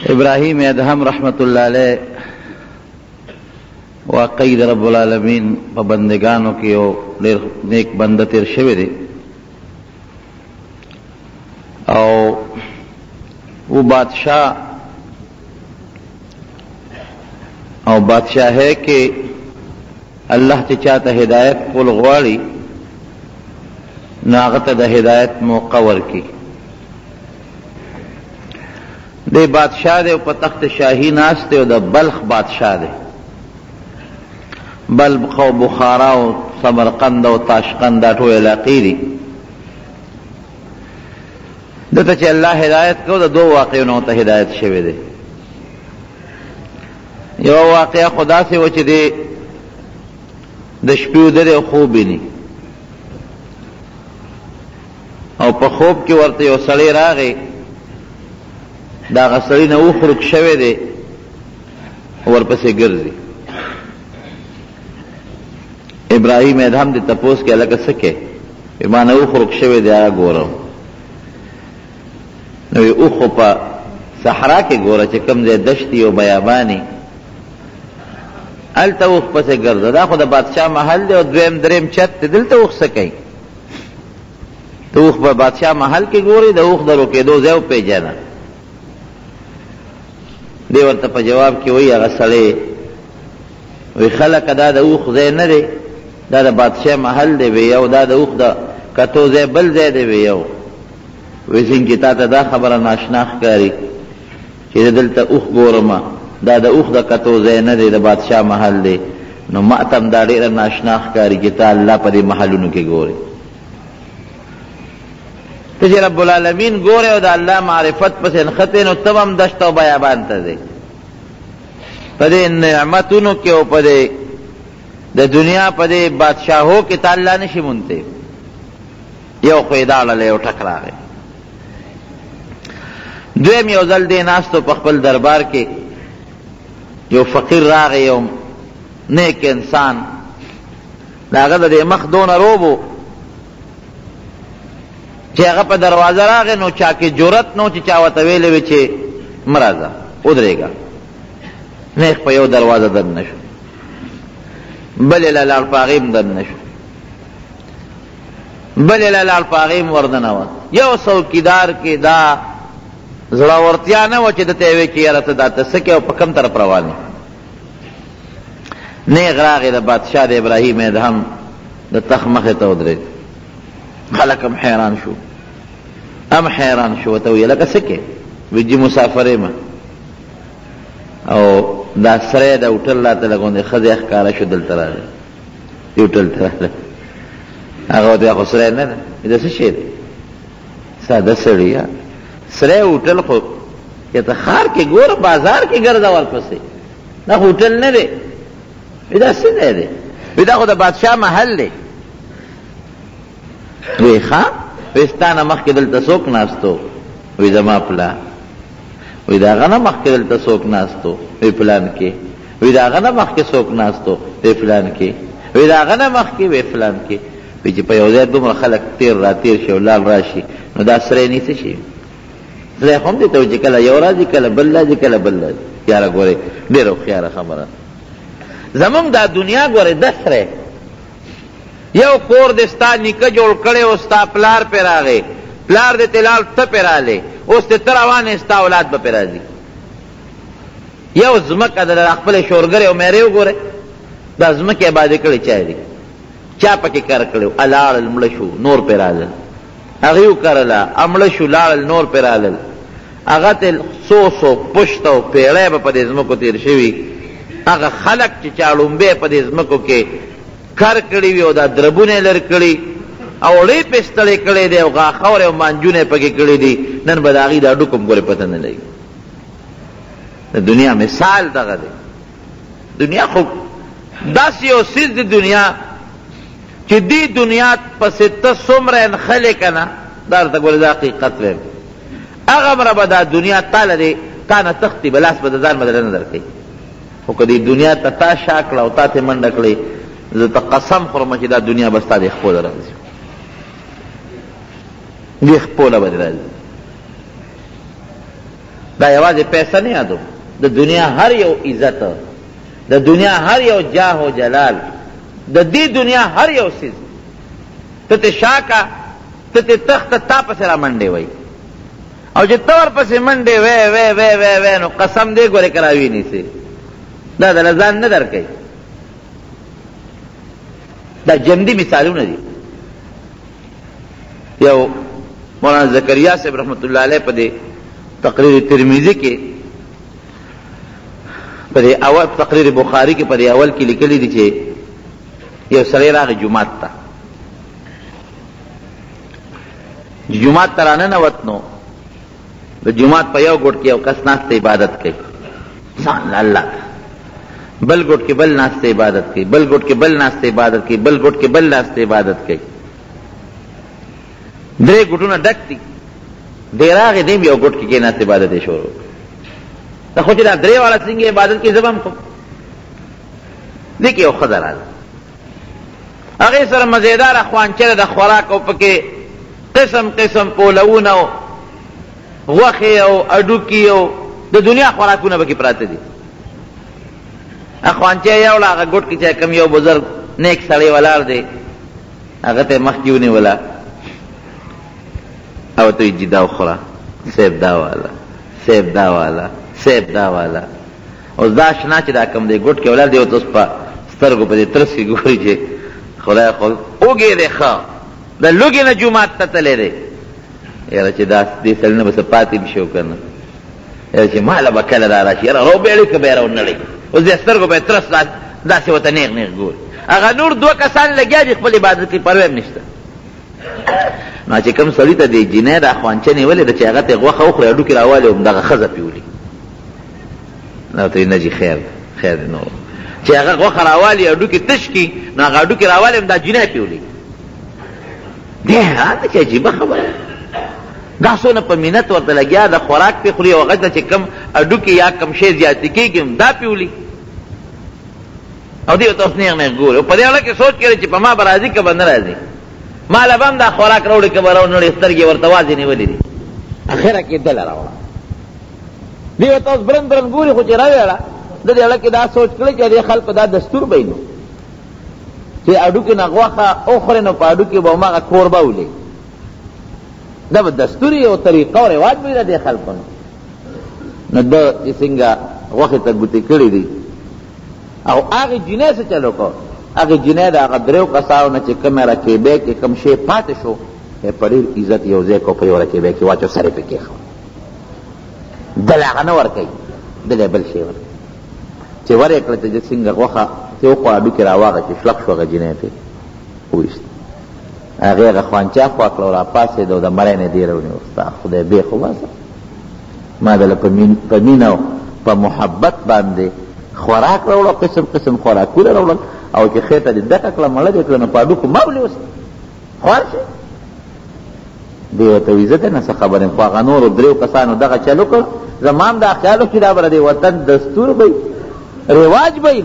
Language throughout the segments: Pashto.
ابراہیم ادهم رحمت اللہ علیہ واقعی در رب العالمین په بندگانو کې یو ډېر نیک بنده تیر شوی دی او وہ بادشاہ ہے کہ اللہ چې چاته ہدایت کول غواړي نو هغه ته د ہدایت موقع ورکړي. دی بادشاہ دی په تخت شاہی ناست دی او د بلخ بادشاہ دی. بلخ او بخارا او سمرقند او تاشقند دا ټول علاقې دي. دته چې الله ہدایت کو د دوه واقعونو ته ہدایت شوی دی. یو واقعه خدا سے و چې دی د شپې ودرې خوب ویني او په خوب کې ورته یو سړی راغی، دا هغه سړي نه اوښ شوی دی ورپسې ګرځي. ابراهیم ادهم دې تپوس کې هلکه څه کې؟ ما نه اوښ شوی دی هغه ګورم. نو یې اوښ په صحرا کې ګوره چې کوم ځای دشتي او بیاباني هلته اوښ پسې ګرځه. دا خو د بادشاه محل دی او دویم دریم چت دی، دلته اوښ څه کوي؟ ته اوښ په بادشاه محل کې ګورې، د اوښ د روکېدو ځای وپېژنه. دی ورته په جواب کې وایي هغه سړی وی خلکه دا د اوښ ځای نه دی، دا د بادشاه محل دی وی یو، دا د اوښ د کتو ځای بل ځای دی وی یو. وی څنګه تا ته دا خبره ناشنا ښکاري چې دلته اوښ ګورمه، دا د اوښ د کتو ځای نه دی، د بادشاه محل دی. نو ما ته هم دا ډېره ناشنا ښکاري چې ته الله په دې محلونو کې ګورې. ته چې رب العالمین ګورې او د الله معرفت پسې نښتې نو ته هم دشت او بیابان ته ځې. په دې نعمتونو کې او په دې د دنیا په دې بادشاهو کې ته الله نشي مونتی. یو خو یې داړلی یو ټک راغی. دویم یو ځل دی ناستو په خپل دربار کې یو فقیر راغی، یو نیک انسان، د هغه د دې مخ دونه روب و چې هغه په دروازه راغی نو چا کې جرأت نو چې چا ورته ویلی وي چې مه راځه ودرېږه. نیک په یو دروازه دننه شو، بلې له لاړ په هغې هم دننه شو، بلې له لاړ په هغې هم وردننوت. یو څوکیدار کې دا زړورتیا نه وه چې ده ته یې وی چې یاره ته دا ته څه کې او په کوم طرف روان یې. نیغ راغی د بادشاه د ابراهیم ادهم د تخت مخې ته ودرېد. خلک هم حیران شو، هم حیران شو. ورته ویې لکه څه کې؟ وی جي مسافر یم او دا سری د هوټل راته لګوندې ښځې ښکاره شو دلته راغی، هوټل ته راغلی. هغه ورته خو سری نه ده، دا څه شی دی؟ ساده سړي یا سری هوټل خو که ته ښار کې ګوره بازار کې ګرځه ورپسې، دا خو هوټل نه دی. دا څه ځای دی؟ دا خو د بادشاه محل دی. وی ښه وی ستا نه مخکې دلته څوک ناستو؟ وی زما پلار. وی د هغه نه مخکې دلته څوک ناستو؟ وی فلان کې. وی د هغه نه مخکې څوک ناستو؟ وی فلان کې. وی د هغه نه مخکې؟ وی فلان کې. وی چې په یو ځای دومره خلک تیر را تیر شي او لال راشي نو دا سری نیسه شي. سری خو هم دې ته وي چې کله یو راځي کله بل راځي کله بل راځي. یاره ګورې ډېره هوښیاره خبره. زمونږ دا دنیا ګورې ده سری. یو کور دې ستا نیکه جوړ کړی او ستا پلار پې راغی، پلار دې تلال ته پې رالی، اوس دې ته روانې ستا اولاد به پې راځي. یو ځمکه د خپلې شورګرې او میرې وګورئ، دا ځمکې ابادې کړې چا دي؟ چا پکې کار کړی؟ الاړل مړه شو نور پې رالل، هغې وکرله مړه شو لاړل نور پې رالل. هغه ته څو پشت او پیړۍ به په دې ځمکو تېر شوي. هغه خلک چې چا ړومبی په دې ځمکو کې کار کړي وي او دا دربونه یې لر کړي او وړې پې ستړې کړی دی او غاښورې او مانجونه یې پکې کړي دي، نن به د هغې دا ډوک هم ګورې پته نه لګي. د دنیا مثال دغه دی. دنیا خو داسې یو څیز د دنیا چې دې دنیا پسې ته څومره نښلې که نه، دا درته ګورې دا حقیقت ویم. هغه مره به دا دنیا تا لرې تا نه تښتي به لاس به د ځان بدله نه در کوي. خو که دې دنیا ته تا شا کړه او تا ته منډه کړې، زه ته قسم خورم چې دا دنیا به ستا د خپو له راځي، د خپو له به دې راځي. دا یوازې پیسه نه یادو، د دنیا هر یو عزت، د دنیا هر یو جاه و جلال، د دې دنیا هر یو څیز ته ته شاکا ته ته تخت تا پسې را منډې وای، او چې تور پسې منډې وې وې وې وې وې نو قسم دې ګورې کراوي نیسي، دا د ځان نه درکوي. دا جمدی مثالونه دي. یو مولانا زکریا صاحب رحمت الله علیه په دې تقریر ترمذی کې په دې اول تقریر بخاری کې په دې اول کې لیکلي دي چې یو سړی راغی جمعات ته، جمعات ته راننوت نو د جمعات په یو ګوټ کې یو کس ناست عبادت کوي، ځان الله، بل ګوټ کې بل ناست عبادت کوي، بل ګوټ کې بل ناست عبادت کوي، بل ګوټ کې بل ناست عبادت کوي، درې ګوټونه ډک دي، دی راغی دیم یو ګوټ کې کېناست عبادت یې شروع دا خو چې دا درې واړه څنګه عبادت کې زه به هم کوم. دې کې یو ښځه راغله، هغې سره مزېداره خوانچه ده د خوراک او پکې قسم قسم پولونه او غوښې او اډوکي او د دنیا خوراکونه پکې پراته دي. خوانچه یوړه هغه ګوټ کې چې کوم یو بزرګ نیک سړی ولاړ دی هغه ته مخکې ونیوله او ته یې دا وخوره، سیب دا واله، سیب دا واله، سیب دا واله. اوس دا شنا چې دا کوم دی ګوټ کې ولاړ دی او ته اوس په سترګو په دې ترس کې ګوري چې خدای خو اوږې دی ښه د لوږې نه جومات ته تللی دی. یاره چې دا دې سړي نه به څه پاتې به شي او که نه، یاره چې ماله به کله را راشي، یاره روبېړي که به یې راونړئ. اوس دې سترګو به یې ترس داسې ورته نیغ نیغ ګوري. هغه نور دوه کسان لګیا دي خپل عبادت کې پروا هم نشته. نو چې کوم سړي ته دې جینۍ دا خوانچه نیولې ده چې هغه ته یې غوښه وخوري هډوکي راوالي همدغه ښځه پې ولي، نو ته یې نه جي خیر خیر دی، نو چې هغه غوښه راوالي هډوکي تش کړي نو هغه هډوکي راوالي هم دا جینۍ پې ولي. دی هلته چې عجیبه خبره دا څونه په مینت ورته لګیا د خوراک پې خوري او هغه ته چې کم هډوکي یا کم شی زیاتې کېږي هم دا پې ولي، او دې ورته اوس نیغ نیغ ګوري. او په دې اړه کې سوچ کړی چې په ما به راځي که به نه راځي، ما له به هم دا خوراک راوړي که به راونړي، سترګې ورته وازې نیولې دي. اخره کې دله راوړه، دې ورته اوس برن برن ګوري، خو چې راویړه د دې اړه کې دا سوچ کړی چې دې خلکو دا دستور به نو چې هډوکي نه غوښه وخورې نو په هډوکي به هماغه کوربه ولي، دا به دستور او طریقه او رواج به وي د دې خلکو نو ده چې څنګه غوښې ته ګوتې کړي دي. او هغې جینۍ څه چل وکړ، هغې جینۍ د هغه دریو کسانو نه چې کومې رکیبۍ کې کوم شی پاتې شو په ډېر عزت یو ځای کو په یو رکیبۍ کې واچو، سر یې پې کېښود، دل هغه نه ورکوي، دل یې بل شی ورکوي چې ور یې کړه چې څنګه غوښه چې وخوړه هډوکې راواغه چې شلق شو هغه جینۍ پې وویست، هغې هغه خوانچه خوا کړه او راپاڅېد او د مړی نه دې راونیو. ستا خدای بې خو باسه ما دله په مینه او په محبت باندې خوراک راوړه، قسم قسم خوراکونه راوړل، او چې خېټه دې ډکه کړه مړه دې کړه نو په هډوکو ما ولېوست خوار شي. دې ورته وایي زه ته نه څه خبر یم، خو هغه نورو دریو کسانو دغه چل وکړ، زما هم دا خیال و چې دا به د دې وطن دستور به رواج به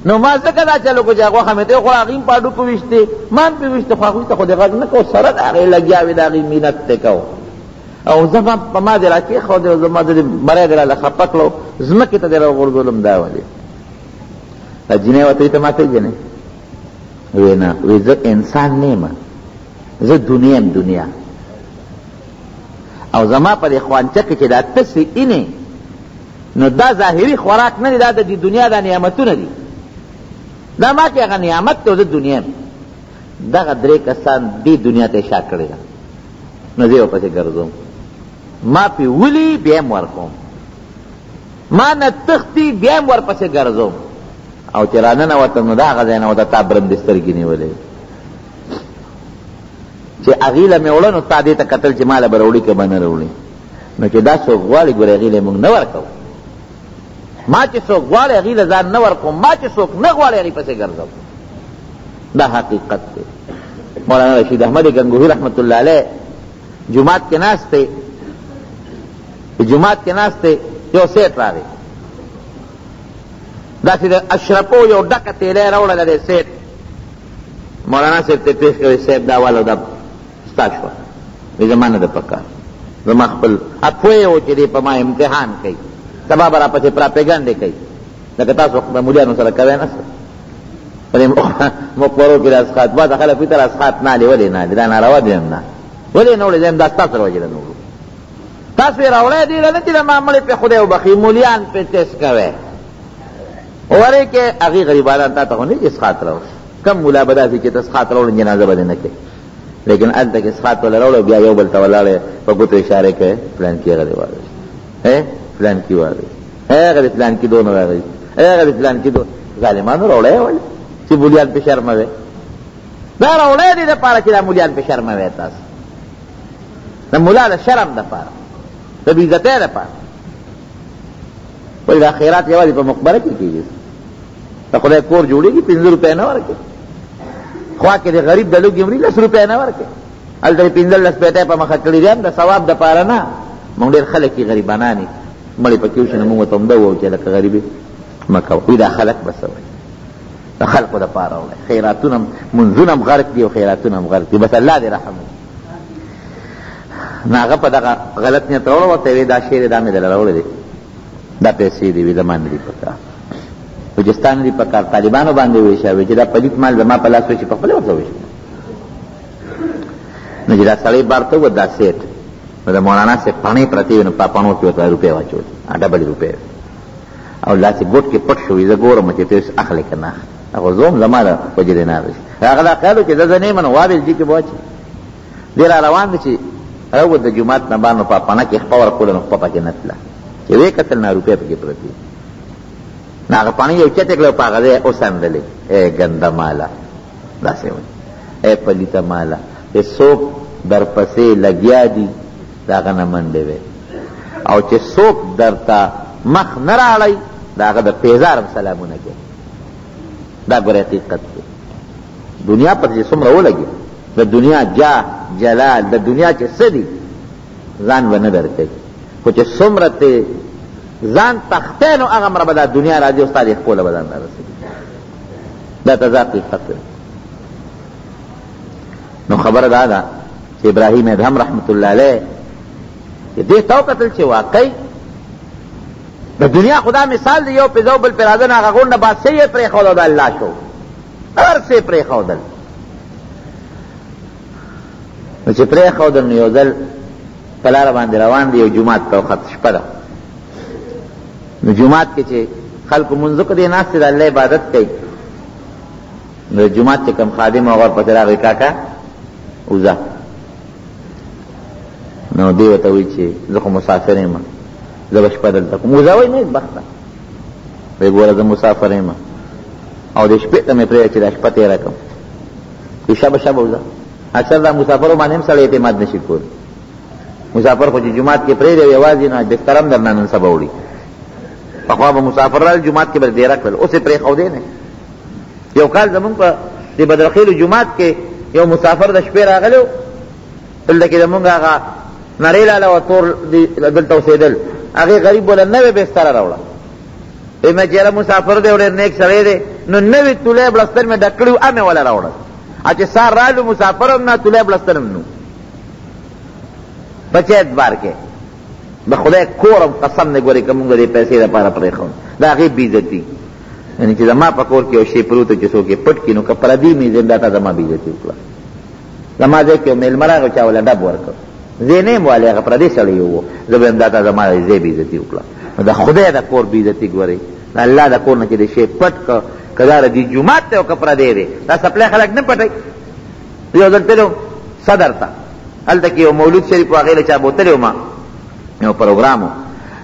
نو ما ځکه دا چل وکړو چې غوښه مې ته وخوړه، هغې هم په هډوکو ویشتې، ما هم پې ویشتې، خو هغوی ته خو دې غږ نه کوو، سره د هغې لګیا وې د هغې مینت دې کوو، او زما په ما دې را کېښودې او زما د دې مری دې راله خفه کړو، ځمکې ته دې را وغورځولم، دا ولې دا جینۍ ورته وایي ته ما پېژنې؟ وی نه، وی زه انسان نه یم، زه دنیا یم دنیا، او زما په دې خوانچه کې چې دا تسې اینې نو دا ظاهري خوراک نه دی، دا د دې دنیا دا نعمتونه دي، دا ما کې هغه نعمت دی او زه دنیا یم. دغه درې کسان دې دنیا ته یې شا کړې ده، نو زه یې ورپسې ګرځوم، ما پې ولي بیا یم ورکوم، ما نه تښتي بیا یم ورپسې ګرځوم، او چې را ننوتم نو د هغه ځای نه ورته تا برندې سترګې نیولې چې هغې له مې وړه نو تا دې ته کتل چې ما له به راوړي که به نه راوړي، نو چې دا څوک غواړي ګورې هغې له موږ نه ورکوو، ما چې څوک غواړي هغې له ځان نه ورکوم، ما چې څوک نه غواړي هغې پسې ګرځوم، دا حقیقت دی. مولانا رشید احمد گنگوهی رحمت الله علیه جماعت کې ناست دی، جماعت کې ناست دی، یو سیټ راغی، داسې د اشرفو یو ډکه تیلی راوړله دی سیټ، مولانا صاحب ته پیش کوي، صاحب دا والا دا ستا شوه، وایي زما نه ده پکار، زما خپل اپوی و چې دی په ما امتحان کوي سبا به را پسې پراپیګنډې کوي لکه تاسو د مولیانو سره کوی نه په دې مقبرو کې راسخات بعض خلک وایي ته راسخات نه هلې ولې نه هلې دا ناروا دي نه ولې نه وړې زه دا ستا سره وجې نه وړو تاسو یې راوړی دی نه چې د معاملې پې خدای وبخي مولیان پې ټیسټ کوی ورې کې هغې غریبانان تا ته خو نه چې اسخات راوړي کم مولا به داسې چې ته اسخات راوړي جنازه به دې نه کوي لیکن هلته کې اسخات وله راوړی بیا یو بل ته ولاړې په ګوتو اشارې کوي پلانکي هغه دې واغېست پلانکي واغېست هغه دې پلانکي دونه واغېست هغه دې پلانکي دونه ظالمانو راوړی یې ولې چې مولیان پې شرمه وی دا راوړی دې دپاره چې دا مولیان پې شرمه وی تاسو د مولا د شرم دپاره د بېعزتۍ دپاره وایي دا خیرات یوازې په مقبره کې کېږي د خدای کور جوړېږي 15 روپۍ نه ورکړي خوا کې د غریب د لوږې مري 10 روپۍ نه ورکړي هلته یې 15 پیټۍ په مخه کړي دي هم د ثواب دپاره نه مونږ ډېر خلک یې غریبانان یې مړې پکې وشي نو مونږ ورته همدا ووایو چې لکه غریبې مه کوه وایي دا خلک به څه وایي د خلقو دپاره وایي خیراتونه منځونه هم غرق دي او خیراتونه هم غرق دي بس الله دې رحم وکړي نو هغه په دغه غلط نیت راوړه ورته یې وایي دا شعر یې دا مې دله راوړی دی دا پیسې دي وي زما نه دي پکار و چې ستا نه دي پکار طالبانو باندې ویښه وي چې دا پلیت مال زما په لاس وشي په خپله ورته ویښه نو چې دا سړی بار ته و دا سیټ نو د مولانا صاحب پاڼې پرتې وي نو په پاڼو کې ورته روپۍ واچولې ډبلې روپۍ او داسې ګوټ کې پټ شوي زه ګورم چې ته اخلې که نه هغه زوم زما د وجې دی نه رسي هغه دا خیال و چې زه زه نه یم نو وابل دي کې به واچي دی را روان دی چې راووت د جومات نه بار نو په پاڼه کې خپه ورکوله نو خپه پکې نه تله چې ویې کتل نه روپۍ پکې پرتې نو هغه پاڼې یو چتې کړه په هغه ځای یې وسندلې ای ګنده ماله داسې وایي ای پلیته ماله چې څوک درپسې لګیا دي د هغه نه منډې وې او چې څوک درته مخ نه راړی د هغه د پیزار هم سلامونه کوي دا ګوره حقیقت دی دنیا پر چې څومره ولګي د دنیا جاه جلال د دنیا چې څه دي ځان به نه درکوي خو چې څومره ته ځان تختی نو هغه مره به دا دنیا راځي او ستا د خپله به ځان ته رسېږي دا تزا حقیقت دی نو خبره دا ده چې ابراهیم ادهم رحمت الله علیه چې دې ته وکتل چې واقعي د دنیا خدا مثال دی یو پېزو بل پې راځه نو هغه غونډه بادشاهي یې پرېښوده د الله شو هر څه یې پرېښودل نو چې پرېښودل نو یو ځل په لاره باندې روان دی یو جومات ته وخت شپه ده نو جومات کې چې خلکو منځو کې دی ناست دی د الله عبادت کوي نو جومات چې کوم خادم او ورپسې راغی کاکا وځه نو دی ورته وایي چې زه خو مسافر یم زه به شپه دلته کوم وځه وایي نه بخته وایي ګوره زه مسافر یم او د شپې ته مې پرېږده چې دا شپه تېره کړم وایي شبه شبه وځه اکثر دا مسافرو باندې هم سړی اعتماد نشي کولی مسافر خو چې جومات کې پرېږدي او یوازې نه بستر هم درنه نن سبا وړي پخوا به مسافر رال جومات کې به ډېره کړل اوس یې پرېښودی نه یو کال زمونږ په د بدرخیلو جومات کې یو مسافر د شپې راغلی و دلته کې زمونږ هغه نړۍ لاله وه تور دلته اوسېدل هغې غریب بوله نوې بستره راوړه وایي مې چې یاره مسافر دی او ډېر نیک سړی دی نو نوې تولی بړستن مې ډک کړي و امې وله راوړل چې سار رالو مسافر هم نه تولی بړستن هم نو بچه اعتبار کې د خدای کورم قسم نه ګورې که مونږ د پیسې دپاره پرېښود د هغې بېعزتي یعنې چې زما په کور کې یو شی پروت چې څوک یې پټ کړي نو که پردي مې زنده ته زما بېعزتي وکړه زما ځای کې یو مېلمه راغی چا وله ډب ورکړ زه نه یم والی هغه پردی سړی و زه به هم دا ته زما ځای بېعزتي وکړه نو د خدای د کور بېعزتي ګورئ د الله د کور نه چې د شی پټ که که دا د دې جومات دی او که پردی دی دا سپلی خلک نه پټوي یو ځل تللی صدر ته هلته کې یو مولود شریف و هغې له چا بوتلی وم یو پروګرام و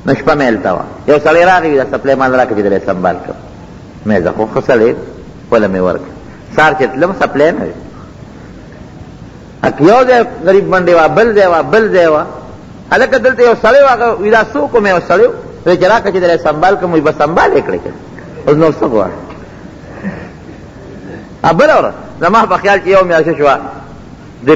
نو شپه مې هلته وه یو سړی راغی دا سپلی مال راکړه چې دلی سنبال کړم مې زه خو ښه سړی خپله مې ورکړه سهار چې تلم سپلی نه وي یو ځای غریب منډې وه بل ځای وه بل ځای وه هلکه دلته یو سړی و هغه وي دا څوک و مې یو سړی و وایي چې راکړه چې دلی سنبال کړم وایي به سنبال یې کړې اوس نور څه غواړې بله ورځ زما په خیال چې یو میاشته شوه د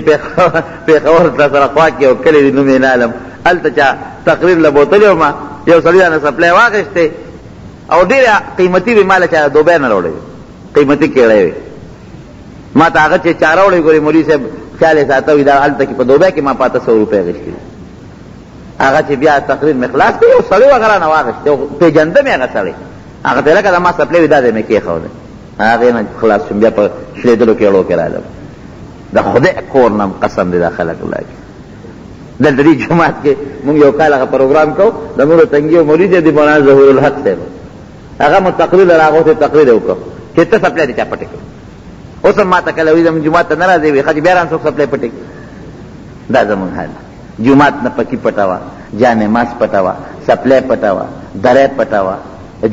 پېښور سره خوا کې یو کلی دی نوم یې نه علم هلته چا تقریر له بوتلی وم یو سړي رانه سپلی واخېستې او ډېرې قیمتي وې ما له چا دوبۍ نه راوړی قیمتي کیړی وې ما ته هغه چې چا راوړی ګورې مولوي صاحب خیال یې ساته وي دا هلته کې په دوبۍ کې ما 500 روپۍ اخېستې هغه چې بیا تقریر مې خلاص کړ یو سړی وغه رانه واخېست یو پېژنده مې هغه سړی هغه ته لکه د ما څپلۍ وي دا ځای مې کېښودی هغې نه خلاص شوم بیا په شلېدلو کېړو کې رالم د خدای کور نم قسم دی دا خلک لاګي دلته دې جومات کې مونږ یو کال هغه پروګرام کوو د مونږ تنګي او مولوي دی مولانا ظهور الحق صاحب هغه مو تقریر راغوتی تقریر یې وکړو چې ته څپلۍ دې چا پټې کړې اوس هم ما ته کله وي زموږ جومات ته نه راځې وي ښه چې بیا ران څوک څپلۍ پټې کړي دا زموږ حال جومات نه پکې پټوه جامې ماس پټوه څپلۍ پټوه درې پټوه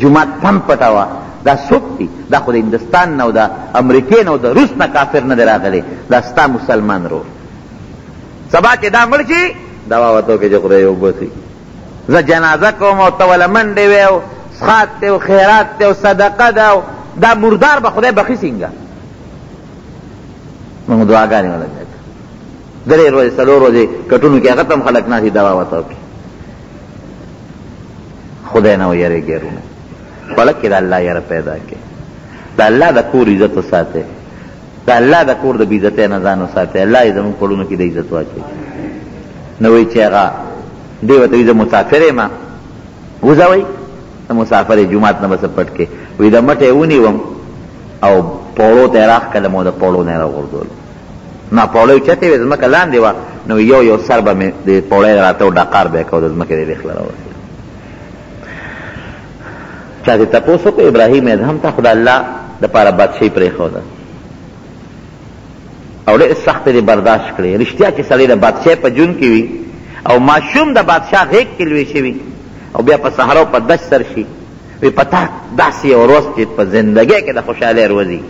جومات پم پټوه دا څوک دي دا خو د هندوستان نه او د امریکې نه او د روس نه کافر نه دی راغلی دا ستا مسلمان رو سبا چې دا مړ شي دوا وتو کې چې خدای وباسي زه جنازه کوم او ته وله منډې وې او څښاک دی او خیرات دی او صدقه ده او دا مردار به خدای بخي څنګه موږ دعاګانې وله درې ورځې څلور ورځې کټونو کې هغه ته هم خلک ناستي دوا وتو کې خدای نه ویرېږي رونه خلق کې د الله یاره پیدا کې د الله د کور عزت وساتئ د الله د کور د بېعزتۍ نه ځان وساتئ الله یې زموږ کورونو کې د عزت واچوي نه وایي چې هغه دې ورته وایي زه مسافر یم وځوئ د مسافر یې جومات نه به څه پټ کې وایي د مټې ونیوم او پوړو ته یې راښکلم او د پوړو نه یې راغورځولم نه پوړۍ اوچتې وې ځمکه لاندې وه نو یو یو سر به مې د پوړۍ راته ډقار به یې کو د ځمکې د ویښله راوستل چا دې تپوس وکړو ابراهیم ادهم ته خو د الله دپاره بادشاهي پرېښوده او ډېر سخت دې برداشت کړې رښتیا چې سړی د بادشاهۍ په جون کې وي او ماشوم د بادشاه غېږ کې لوی شوي او بیا په صحرا په دشت سر شي وي په تا داسې یو ورځ چې په زندګۍ کې د خوشحالۍ ورځي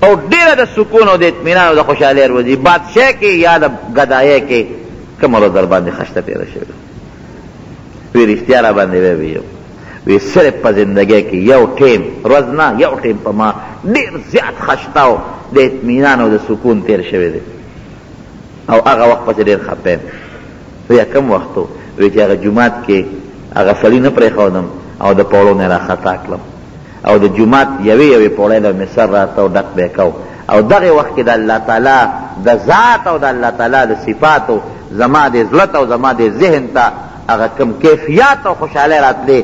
او ډېره د سکون او د اطمینان او د خوشحالۍ ورځي بادشاهۍ کې یا د ګدایۍ کې کومه ورځ در باندې خشته تېره شوې وي رښتیا را باندې ویې وی صرف په زندګۍ کې یو ټیم ورځ نه یو ټیم په ما ډېر زیات خشته او د اطمینان او د سکون تېر شوی دی او هغه وخت پسې ډېر خفه یم وی کوم وخت و وی چې هغه جومات کې هغه سړي نه پرېښودم او د پوړو نه یې راخطا کړم او د جومات یوې یوې پوړۍ له مې سر راته او ډک به یې کو او دغې وخت کې د الله تعالی د ذات او د الله تعالی د صفاتو زما د زړه ته او زما د ذهن ته هغه کوم کیفیات او خوشحالۍ راتلې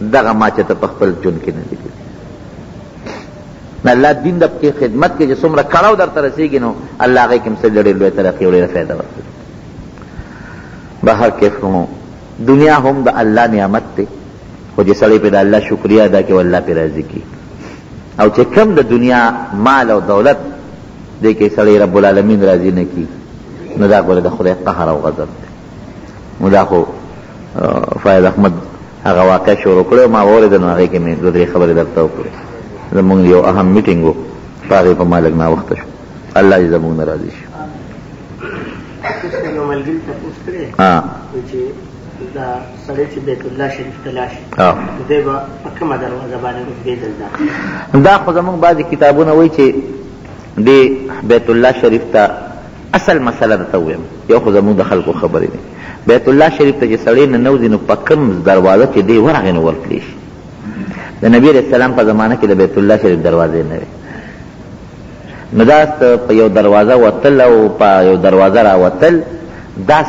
دغه ما چې ته په خپل ژوند کې نه دي کړي الله دین د کې خدمت کې چې څومره کړاو درته رسېږي نو الله هغې کې هم څه ډېرې لویه ترقي او ډېره فایده ورکوي به هر کیف هم دنیا هم د الله نعمت دی خو چې سړی پرې د الله شکریه ادا کړي او الله پرې راضي کړي او چې کم د دنیا مال او دولت دی کې سړی رب العالمین راضي نه کړي نو دا ګوره د خدای قهر او غضب دی نو دا خو فایض احمد هغه واقع شروع کړی ما واورېده نو هغې کې مې دوه درې خبرې درته وکړې زمونږ یو اهم میټینګ و په هغې په ما لږ ناوخته شو الله دې زمونږ نه راضي شي دا سړی چې بیت الله شریف ته لاړ شي دی به په کومه دروازه باندې اوږدېدل دا خو زمونږ بعضې کتابونه وایي چې دې بیت الله شریف ته اصل مسله درته ووایم یو خو زمونږ د خلکو خبرې دي بیت الله شریف ته چې سړی ننوځي نو په کوم دروازه چې دی ورغی نو ورتلی شي د نبي علیه السلام په زمانه کې د بیت الله شریف دروازې نه وې نو دا په یو دروازه وتل او په یو دروازه راوتل دا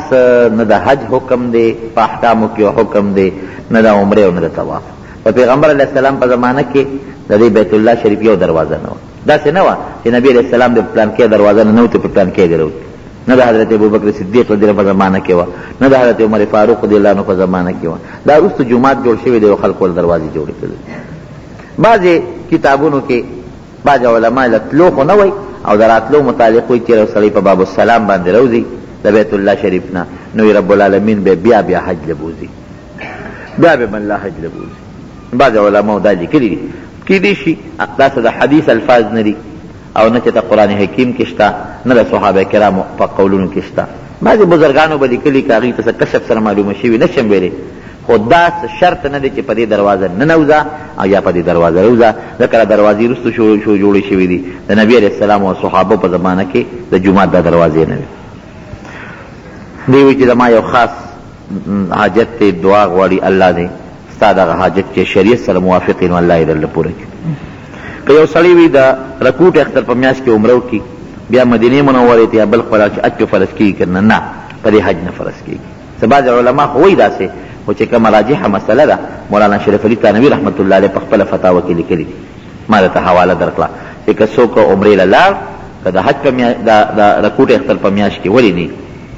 نه د حج حکم دی په احکامو کې حکم دی نه د عمرې او نه د طواف په پیغمبر علیه السلام په زمانه کې د دې بیت الله شریف یو دروازه نه وه داسې نه وه چې نبي علیه السلام د پلانکې دروازه نه نوتې په پلانکې دروت نه د حضرت ابوبکر صدیق رضی الله په زمانه کې وه نه د حضرت عمر فاروق رضی الله عنه په زمانه کې وه دا وروسته جومات جوړ شوی دی او خلکو ول دروازې جوړې کړې بعضې کتابونو کې بعض علما له تلو خو نه وایي او د راتلو متعلق وایي چې یو سړی په باب السلام باندې روځي د بیت الله شریف نه نو رب العالمین به بیا حج لبوزي بیا به الله حج لبوزي بعض علماء دا لیکلي دي کیدای شي داسې د حدیث الفاظ نه دي او نه چې د قرآن حکیم کې شته نه د صحابه کرامو په قولونو کې شته بعضې بزرګانو به لیکلي که هغوی ته څه کشف سره معلومه شوي نه شم ویلی خو دا شرط نه دی چې په دې دروازه ننوځه او یا په دې دروازه روځه ځکه دا دروازې وروسته جوړې شوي دي د نبي علیه السلام او صحابو په زمانه کې د جومات دا دروازې نه وي دی وی چې زما یو خاص حاجت دی دعا غواړي الله دی ستا دغه حاجت چې شریعت سره موافق نو الله یې درله پوره کړي که یو سړی وي د رکوټ اختر په میاشت کې عمره وکړي بیا مدینې منورې ته یا بل خپل چې حج پې فرض کېږي که نه په دې حج نه فرض کېږي بعض علما خو وایي داسې، خو چې کومه راجحه مسله ده مولانا شریف علي تانوي رحمت الله علیه په خپله فتاوه کې لیکلي، ما درته حواله درکړه چې که څوک عمرې له لاړ که د حج د کوټې اختر په میاشت کې ولې نه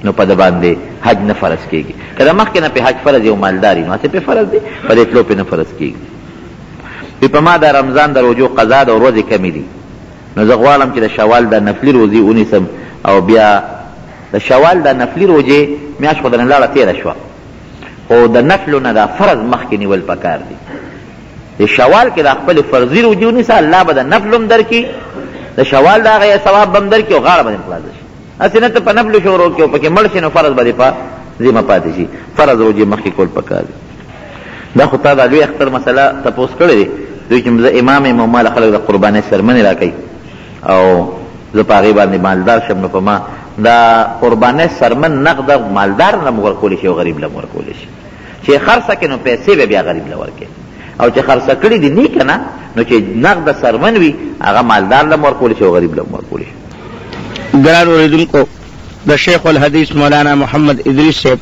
نو په د باندې حج نه فرض کېږي. که د مخکې نه پې حج فرض یو مالداري نو هسې پې فرض دی، په دې تلو پې نه فرض کېږي. په ما د رمضان د روجو قضا د ورځې کمې دي، نو زه غواړم چې د شوال د نفلي روزې ونیسم، او بیا د شوال د نفلي روجې میاشت خو درنه لاړه تېره شوه، خو د نفلو نه دا فرض مخکې نیول پکار دي. د شوال کې د خپل فرضي روجې ونیسه، الله به د نفل هم درکړي، د شوال د هغه ثواب به هم درکړي او غاړه به دې خلاصه شي. هسې نه ته په نفلو شروع کړې او پکې مړ شي نو فرض به دې په ذمه پاتې شي. فرض روجې مخکې کول پکار دي. دا خو تا د لوی اختر مسله تپوس کړی دی، دوی چې زه امام یم او ما له خلک د قربانۍ سرمنې را کوي او زه په هغې باندې مالدار شم، نو په ما دا قربانۍ سرمن نقد مالدار نه ورکولی شي او غریب له ورکولی شي. چې خرڅه کړي نو پیسې به بیا غریب له ورکوي، او چې خرڅه کړي دي نه که نه نو چې نقد سرمن وي هغه مالدار له ورکولی شي او غریب له ورکولی شي. ګران اورېدونکو، د شیخ الحدیث مولانا محمد ادریس صاحب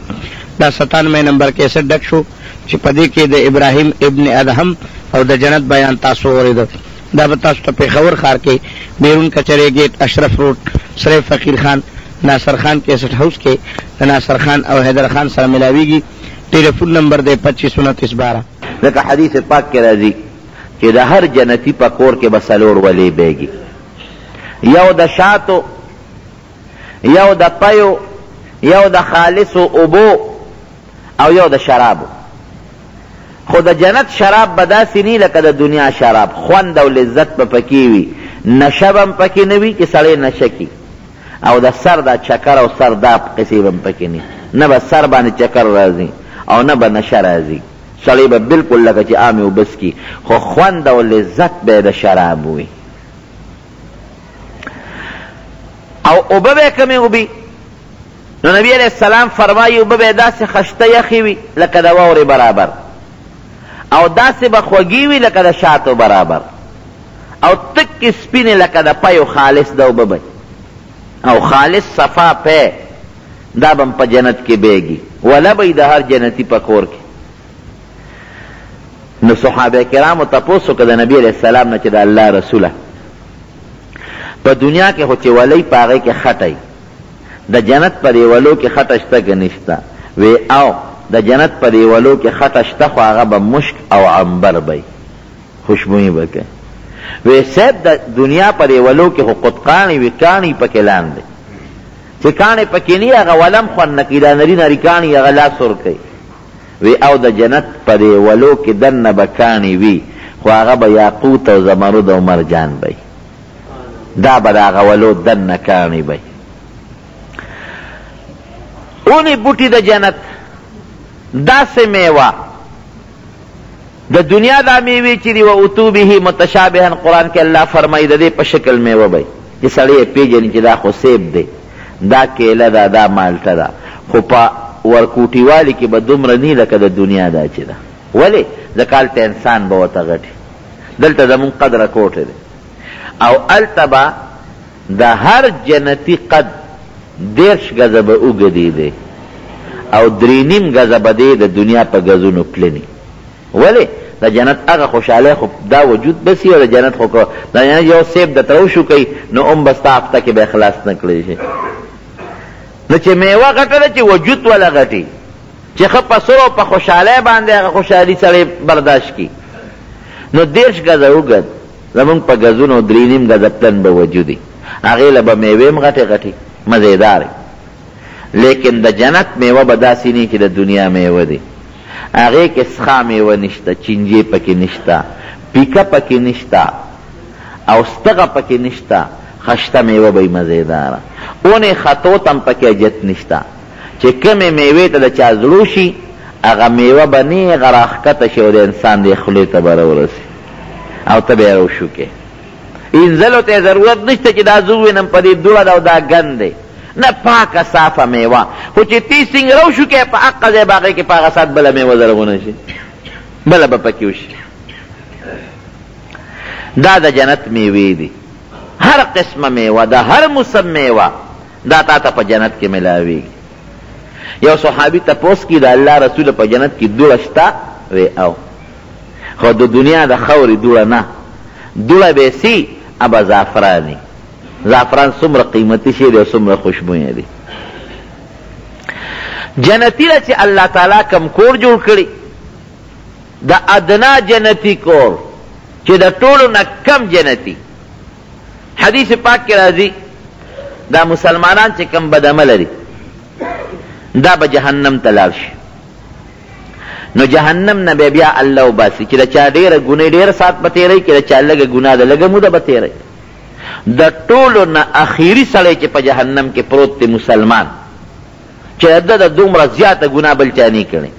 دا 97 نمبر کیسټ ډک شو چې په دې کې د ابراهیم ابن ادهم او د جنت بیان تاسو اورېده. دا به تاسو ته پېښور ښار کې بیرون کچرې گیټ اشرف روډ سره فقیر خان ناصر خان کیسټ هاؤس کې د ناصر خان او حیدر خان سره ملاویږي. ټلیفون نمبر دی 252912. لکه حدیث پاک کې راځي چې د هر جنتی په کور کې به څلور ولې بیږي، یو د شاتو، یو د پیو، یو د خالصو اوبو، او یو د شرابو. خو د جنت شراب به داسې نه لکه د دنیا شراب، خوند او لذت به پکې وي، نشه به هم پکې نه وي چې سړی نشه کي، او د سر دا چکر او سرداب قصې به هم پکې نه به سر باندې چکر راځي او نه به نشه راځي، سړی به بلکل لکه چې عامې اوبس کي، خو خوند او لذت به د شراب وي. او اوبه به کمې اوبي، نو نبی علیہ السلام فرمایي اوبه به داسې خشته یخې وي لکه د واورې برابر، او داسې به خوږې وي لکه د شاتو برابر، او تکې سپینې لکه د پیو خالص د اوبه به، او خالص صفا پی دا به په جنت کې بیږي، وله به د هر جنتي په کور کې. نو صحابه کرامو تپوس وکړه د نبي علیہ السلام نه چې د الله رسوله په دنیا کې خو چې ولی په هغې کې خټی، د جنت په دیولو کې خټه شته که نشته؟ وی او د جنت په دیولو کې خټه شته، خو هغه به مشک او عنبر به خوشبویي به کوي. وی صاحب د دنیا په دیولو کې خو قطقانې وي، کاڼي پکې لاندې، چې کاڼې پکې نه هغه ولم خوند نه کوي، دا نري نري کاڼي هغه لاس ورکوي. وی او د جنت په دیولو کې دننه به کاڼي وي، خو هغه به یاقوت او زمرد او مرجان به، دا به د هغه ولو دننه کاڼي به. اونې بوټي د جنت داسې میوه، د دنیا دا میوې چې دي و اتو به متشابها، قرآن کې الله فرمایي د دې په شکل میوه به چې سړی یې پېژني چې دا خو سیب دی، دا کیله ده، دا مالټه ده، خو په ورکوټیوالي کې به دومره نه لکه د دنیا دا چې ده. ولې؟ ځکه هلته انسان به ورته غټي، دلته زمونږ قدره کوټه دی، او هلته به د هر جنتي قد 10 گزه به اوږدې دی، او 3.5 گزه به دی د دنیا په گزونو پلني. ولې؟ د جنت هغه خوشحالی خو دا وجود بسي، او د جنت خو د جنت یو سیب درته وشو کوي نو ام به ستا هفته کې به خلاص نه کړی شي. نو چې میوه غټه ده چې وجود وله غټي، چې ښه په سر او په خوشحالی باندې هغه خوشحالي سړی برداشت کي، نو 10 گزه اوږد زمونږ په گزونو 3.5 گزه پلن به وجودي، هغې له به میوې هم غټې غټې مزیدارې. لیکن د جنت میوه به داسې نه چې د دنیا میوه دی، هغې کې سخا میوه نشته، چینجې پکې نشته، پیکه پکې نشته، او ستغه پکې نشته، خشته میوه به مزیداره. اونې خطو تم پکې اجت نشته، چې کومې میوې ته د چا زړو شي هغه میوه به نیغه راښکته شي او د انسان د خولې ته به راورسي او ته به یې روشوکې. انځلو ته ضرورت نشته چې دا زه ووینم په دې دوړه ده او دا ګند دی، نه پاکه صافه میوه، خو چې تی سنګ روشوکې په حقه ځای به هغې کې په هغه ساعت بله میوه زرغونه شي، بله به پکې وشي. دا د جنت میوې دي، هر قسمه میوه، د هر موسم میوه دا تا ته په جنت کې ملاویږي. یو صحابی تپوس کی دا اللہ رسول پا جنت کی دوڑا شتا وی او خود دو دنیا دا خوری دوڑا نا دوڑا بیسی ابا زعفرانی زعفران سمر قیمتی شی دی و سمر خوشبوئی دی جنتی را چی اللہ تعالی کم کور جوڑ کری دا ادنا جنتی کور چی دا طولو نا کم جنتی حدیث پاک کی رازی دا مسلمانان چی کم بدعمل دی دا با جہنم تلال شي نو جہنم نه بیا الله وباسي چې دا چا ډېره ګناه ډېره سات به تېروي چې دا چا لږه ګناه ده لږه موده به تېروي د ټولو نه اخیري سړی چې په جهنم کې پروت دی مسلمان چې ده د دومره زیاته ګناه بل چا نه کړې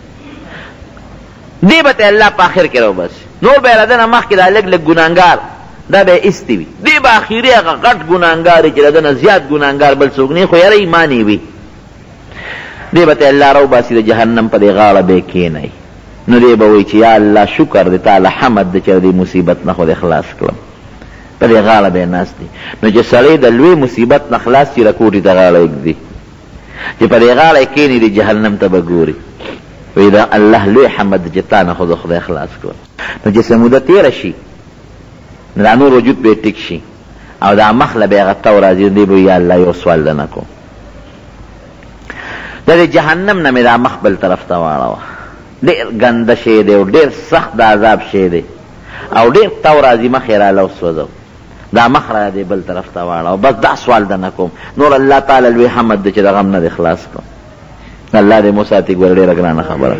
دی به ته الله په آخر کې راوباسي نور به یې د نه مخکې دا لږ لږ ګناهګار دا به ایستی وي دی به اخري هغه غټ ګناهګار چې د ده نه زیات ګناهګار بل څوک نه خو یاره ایمان یې وي دی به ته الله راوباسي د جهنم په دې غاړه به یې کښېنوي نو دی به وایي چې یا الله شکر دی تعالی حمد دی چې د دې مصیبت نه خو دې خلاص کړم په دې غاړه به یې ناست دی نو چې سړی د لوی مصیبت نه خلاص شي رکوټي ته غاړه ایږدي چې په دې غاړه یې کښېني د جهنم ته به ګوري وایي دا الله لوی حمد دی چې تا نه خو د خدای خلاص کړم نو چې څه موده تېره شي نو دا نور وجود به یې ټیک شي او دا مخ له به یې هغه تو راځي دی به یا الله یو سوال درنه کوم دا د جهنم نه مې دا مخ بل طرف ته واړوه ډېر ګنده شی دی او ډېر سخت د عذاب شی دی او ډېر تو راځي مخ یې راله وسوځو دا مخ را دی بل طرف ته واړوه بس دا سوال درنه کوم نور الله تعالی لوی حمد دی چې د غم نه دې خلاص کړم الله دې مو ساتي ګوره ډېره ګرانه خبره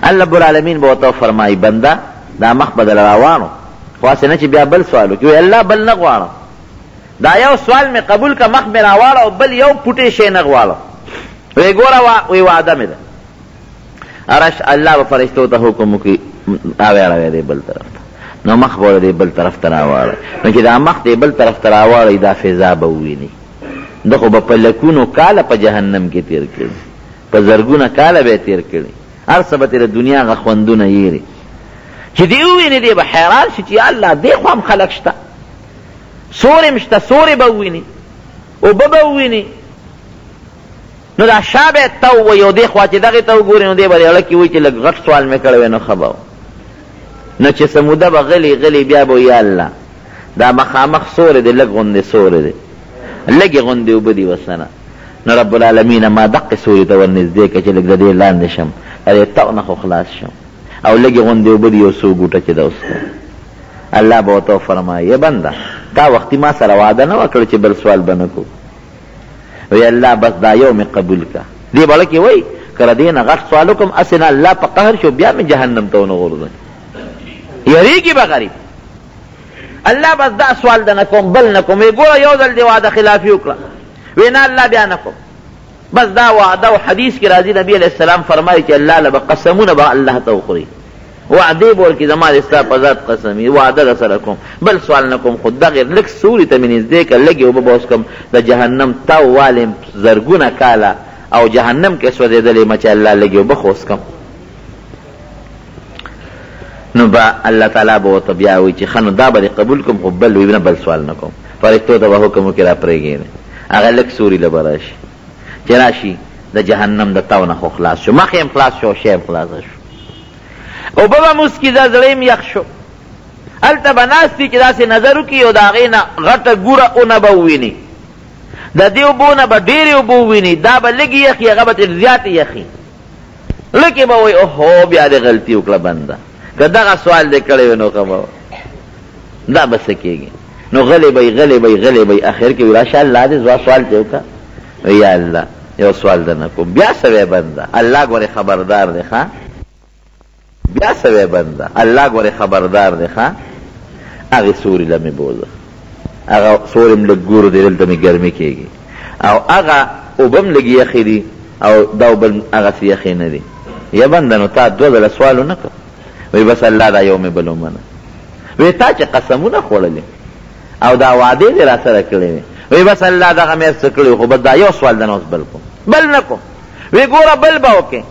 الله رب العالمین به ورته فرمایي بنده دا مخ به دله راوانو خو هسې نه چې بیا بل سوال وکړي وایي الله بل نه غواړم دا یو سوال مې قبول که مخ مې راواړه او بل یو پوټی شی نه غواړم وی ګوره وی وعده مې ده ارش الله به فرشتو ته حکم وکړي اویاړوی دی بل طرف ته نو مخ به دی بل طرف ته راواړی نو چې دا مخ دی بل طرف ته راواړی دا فضا به وویني ده خو به په لکونو کاله په جهنم کې تېر کړي په زرګونه کاله به یې تېر کړي هر څه به ترې د دنیا هغه خوندونه یېري چې دی وویني دی به حیران شي چې یا الله دې خوا هم خلک شته سورې م شته سورې به وویني اوبه به وویني نو دا شا به یې ته ووایي او دې خوا چې دغې ته وګوري نو دی به د اړه کې وایي چې لږ غټ سوال مې کړی وی نو ښه به و نو چې څه موده به غلي غلي بیا به یا الله دا مخامخ سورې دی لږ غوندې سورې دی لږې غوندې اوبه دي ورسره نو رب العالمین ما دقې سورې ته ورنږدې کړه چې لږ د دې لاندې شم د دې تغ نه خو خلاص شم او لږې غوندې اوبه دي یو څو ګوټه چې ده اوس الله به ورته وفرمایي یا بنده دا وختي ما سره وعده نه وکړه چې بل سوال به نه کوو وی الله بس دا یو مې قبول که دې بله کې وایي که د دې نه غټ سوال وکړم هسې نه الله په قهر شو بیا مې جهنم ته ونه غورځوي یریږي به غریب الله بس دا سوال ده نه کوم بل نه کوم وی ګوره یو ځل دې وعده خلافي وکړه وی نه الله بیا نه کوم بس دا وعده و حدیث کې راځي نبی علیه السلام فرمایي چې الله له به قسمونه به الله ته وخوري وعده به ورکړي زما د ستا په ذات قسم وعده در سره کوم بل سوال نه کوم خو دغې لږ سوري ته مې نږدې کړه لږې اوبه به اوس کوم د جهنم تاو والم زرګونه کاله او جهنم کې سوځېدلې مه چې الله لږې اوبه خو اوس کوم نو به الله تعالی به ورته بیا وایي چې ښه نو دا به دې قبول کوم خو بل وي نه بل سوال نه کوم فرښتو ته به حکم وکړي را پرېږدي هغه لږ سوري له به راشي چې راشي د جهنم د تاو نه خو خلاص شو مخ یې خلاص شو شی یې خلاصه شو اوبه به مسکي دا زړی م یخ شو هلته به ناست وي چې داسې نظر وکړي او د هغې نه غټه ګوره اونه به وویني د دې اوبو نه به ډېرې اوبه وویني دا به لږې یخي هغه به ترې زیاتې یخي لکې به وایي اوهو بیا دې غلطي وکړه بنده که دغه سوال دې کړی وی نو ښه به دا به څه کېږي نو غلی به غلی به غلی به اخر کې وي راشه الله دې زما سوال دې وکړه یا الله یو سوال درنه کوم بیا څه وی بنده الله ګورې خبردار دی ښه بیا سوی بنده الله ګورې خبردار دی ښه هغې سوري له مې بوځه هغه سوري م لږ ګورو دی دلته مې ګرمي کېږي او هغه اوبه م لږ یخې دي او دا اوبه هغسې یخې نه دي یا بنده نو تا دوه ځله سوال ونه کړه وایي بس الله دا یو مې بل ومنه وایي تا چې قسمونه خوړلې او دا وعدې دې را سره کړې وې وایي بس الله دغه مې څه کړي خو بس دا یو سوال ده نه اوس بل کوم بل نه کوم وایي ګوره بل به وکړې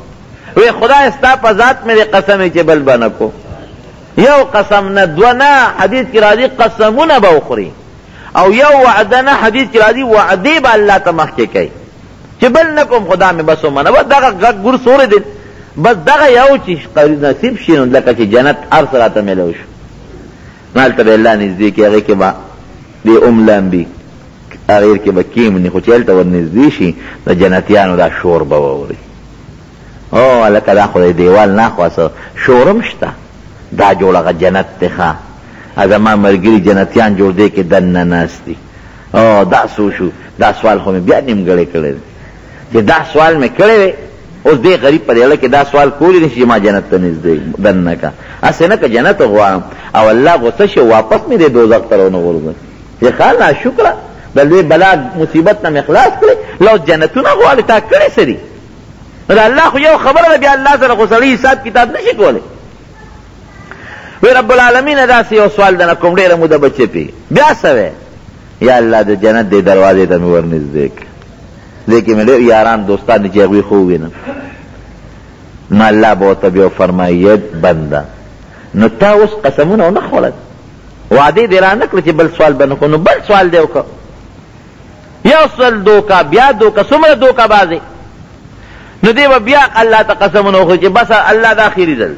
وی خدای ستا په ذات مې قسم چې بل به نه کو یو قسم نه دوه نه حدیث کې راځي قسمونه به وخوري او یو وعده نه حدیث کې راځي وعدې به الله ته مخکې کوي چې بل نه کوم خدا مې بس ومنه. بس دغه ګور سورې دی، بس دغه یو چې نصیب شي نو لکه چې جنت هر څه راته میلو شو. هلته به الله نږدې کړي، هغې کې به دې لامبي، هغې کې به کېمني، خو چې هلته ور نږدې شي د جنتیانو دا شور به واوري. او هلکه دا خو د دیوال نه خوا شورم شته، دا جوړه جنت دی. ښه زما ملګري جنتیان جوړ دی کې دننه ناست دي. او دا څو شو؟ دا سوال خو مې بیا نیمګړی کړی دی چې دا سوال مې کړی دی، اوس دې غریب په دې کې دا سوال کولی دی چې ما جنت ته نږدې دننه کا. هسې نه که جنت غواړم او الله غصه شي واپس مې دې دوزخ ته رونه غورځوي چې ښه ناشکره د لوی بلا مصیبت نه مې خلاص کړې، لا اوس جنتونه غواړې تا کړی څه دي؟ نو د الله خو یو خبره ده، بیا الله سره خو سړی حساب کتاب نشي کولی. وی رب العالمین داسې یو سوال دنه کوم ډېره موده به چپې، بیا څه وی؟ یا الله د جنت دې دروازې ته مې ور نږدې کړه. دې کې مې ډېر یاران دوستان دي چې هغوی خو ووینم. نو الله به ورته بیا وفرمایي بنده نو تا اوس قسمونه ونه خوړل، وعدې دې را نه کړه چې بل سوال به نه کوو، نو بل سوال دې وکړه. یو سوال دوکه، بیا دوکه، څومره دوکه بازې. نو دې به بیا الله ته قسمونه وخوري چې بس الله دا اخري ځل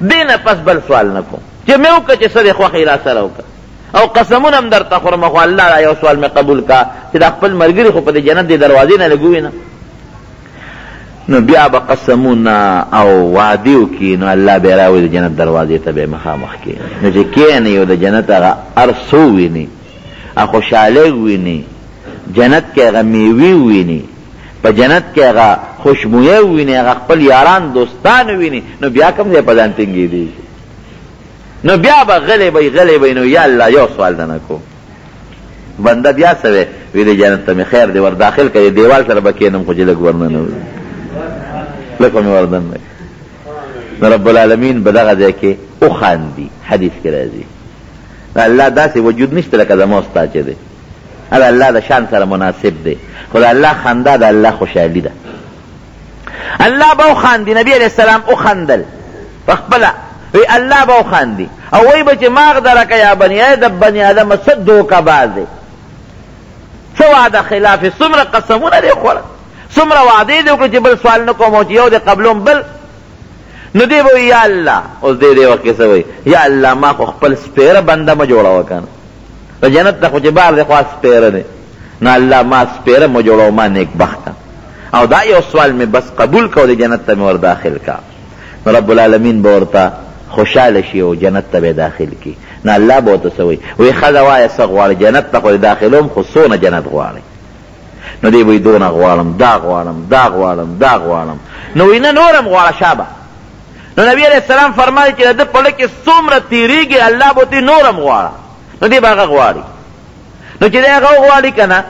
دې نه پس بل سوال نه کوم چې مې وکړه چې څه دې خوښې را سره وکړه، او قسمونه هم درته خورم خو الله دا یو سوال مې قبول کا چې دا خپل ملګري خو په دې جنت دې دروازې نه لګوي نه. نو بیا به قسمونه او وعدې وکړي، نو الله بیا راوړي د جنت دروازې ته به مخامخ کښېني. نو چې کښېني او د جنت هغه هر څه وویني، هغه خوشحالۍ وویني، جنت کې هغه میوې وویني، په جنت کې هغه خوشبویه وویني، هغه خپل یاران دوستان وویني، نو بیا کوم ځای په ځان ټینګېدی؟ نو بیا به غلی به نو یا الله یو سوال نه کوم. بنده بیا څه وی؟ وی د جنت ته مې خیر دی ور داخل کړې، دیوال سره به کښېنم خو چې لږ ورننوځم، لږ به مې وردننه. نو رب العالمین به دغه ځای کې وخاندي. حدیث کې راځي د الله داسې وجود نشته لکه زما ستا چې دی، هغه الله د شان سره مناسب دی، خو د الله خندا د الله خوشحالي ده. الله به وخاندي، نبی علیہ السلام وخندل په خپله، وی الله به وخاندي او وی به چې ما غدرک یا بني آدم، بني آدم څه دوکه باز دی، څه وعده خلاف، څومره قسمونه دې خوړل، څومره وعدې دې وکړې چې بل سوال نه کوم او چې یو دې قبلوم بل. نو دی به وی یا الله، اوس دې وخت کې څه وی؟ یا الله ما خو خپل سپیره بنده مه جوړوه کنه، په جنت ته خو چې بار دی خو سپیره دی، نو الله ما سپیره مه جوړوه، ما نیک بخته، او دا یو سوال مې بس قبول کو، د جنت ته مې ور داخل کا. نو رب العالمین به ورته خوشحاله شي او جنت ته به داخل کی. نو الله به ورته څه وی؟ وی ښځه وایه څه غواړې؟ جنت ته خو داخلوم خو څونه جنت غواړې؟ نو دی وی دونه غواړم، دا غواړم، دا غواړم، دا غواړم. نو وی نه نورم غواړه شابه. نو نبی علیہ السلام فرمایي چې د ده په لږ کې څومره تېرېږي الله به ورته نورم غواړه. نو دی به هغه غواړي. نو چې دی هغه وغواړي که نه،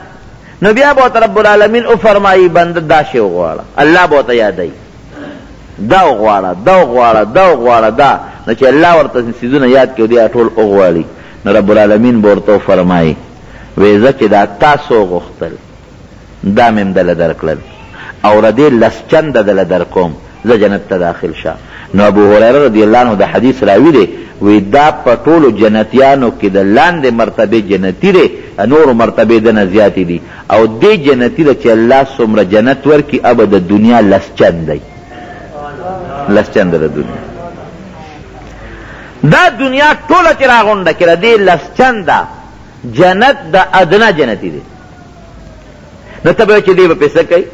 نو بیا به ورته رب العالمین وفرمایي بنده دا شی وغواړه، الله به ورته یادوي دا وغواړه، دا وغواړه، دا وغواړه، دا. نو چې الله ورته څیزونه یاد کړي او دی ټول وغواړي، نو رب العالمین به ورته وفرمایي وی زه چې دا تاسو غوښتل دا مې هم دله درکړل او ردې لس چنده دله در کوم، زه جنت ته داخل شه. نو ابو هریره رضی الله عنه د حدیث راوي دی، وی دا په ټولو جنتیانو کې د لاندې مرتبې جنتي دی، نورو مرتبې دنه زیاتې دي، او دې جنتي ده چې الله څومره جنت ورکړي ابه د دنیا لس چند دی، لس چنده د دنیا. دا دنیا ټوله چې راغونډه کړه دې لس چنده جنت د ادنا جنتي دی. نو ته به چې دی به پیسه کوي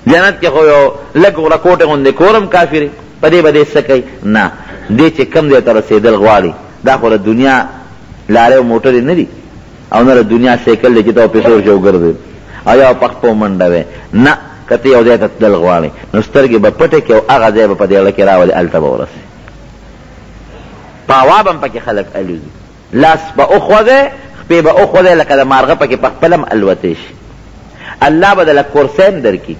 جنت کې خو یو لږ رکوټې غوندې کورم کافر دی، په دې به دې څه کوي؟ نه، دې چې کم دی ته رسېدل غواړي، دا خو د دنیا لارې او موټرې نه دي، او نه د دنیا سایکل دی چې ته پیسې ورشې وګرځې او یا په خپو منډه وې، نه، که ته یو ځای ته تلل غواړې نو سترګې به پټې کړې او هغه ځای به په دې زړه کې راولې، هلته به ورسې. په هوا به هم پکې خلک الوزي، لاس به وخوځې، خپې به وخوځې لکه د مارغه پکې په خپله هم الوتی شي. الله به دله کورسین درکړي،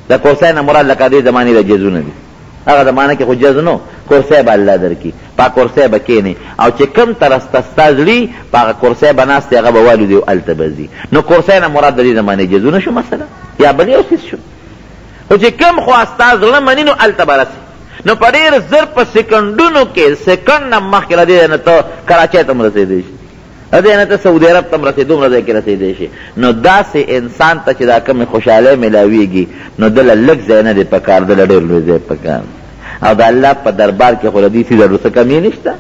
د کورسۍ نه مراد لکه دې زمانې د جزونه دي، هغه زمانه کې خو جز نو، کورسۍ به الله درکړي، په کورسۍ به کښېنې او چې کوم طرفته ستا زړي په هغه کورسۍ به ناست هغه به والودي او هلته به ځي. نو کورسۍ نه مراد د دې زمانې جزونه شو مثلا، یا بل یو څیز شو، خو چې کوم خوا ستا زړه مني نو هلته به رسي. نو په ډېر زر په سکنډونو کې، سکنډ نه مخکې له دې نه ته کراچۍ ته هم رسېدی شي، ادې نه ته سعودي عرب تم رسېدو دومره ځای کې رسېدی شي. نو داسې انسان ته چې دا کومې خوشحالۍ میلاویږي نو دله لږ ځای نه دی پکار، دله ډېر لوی ځای پکار. او د الله په دربار کې خو د دې څیزو څه کمي نشته.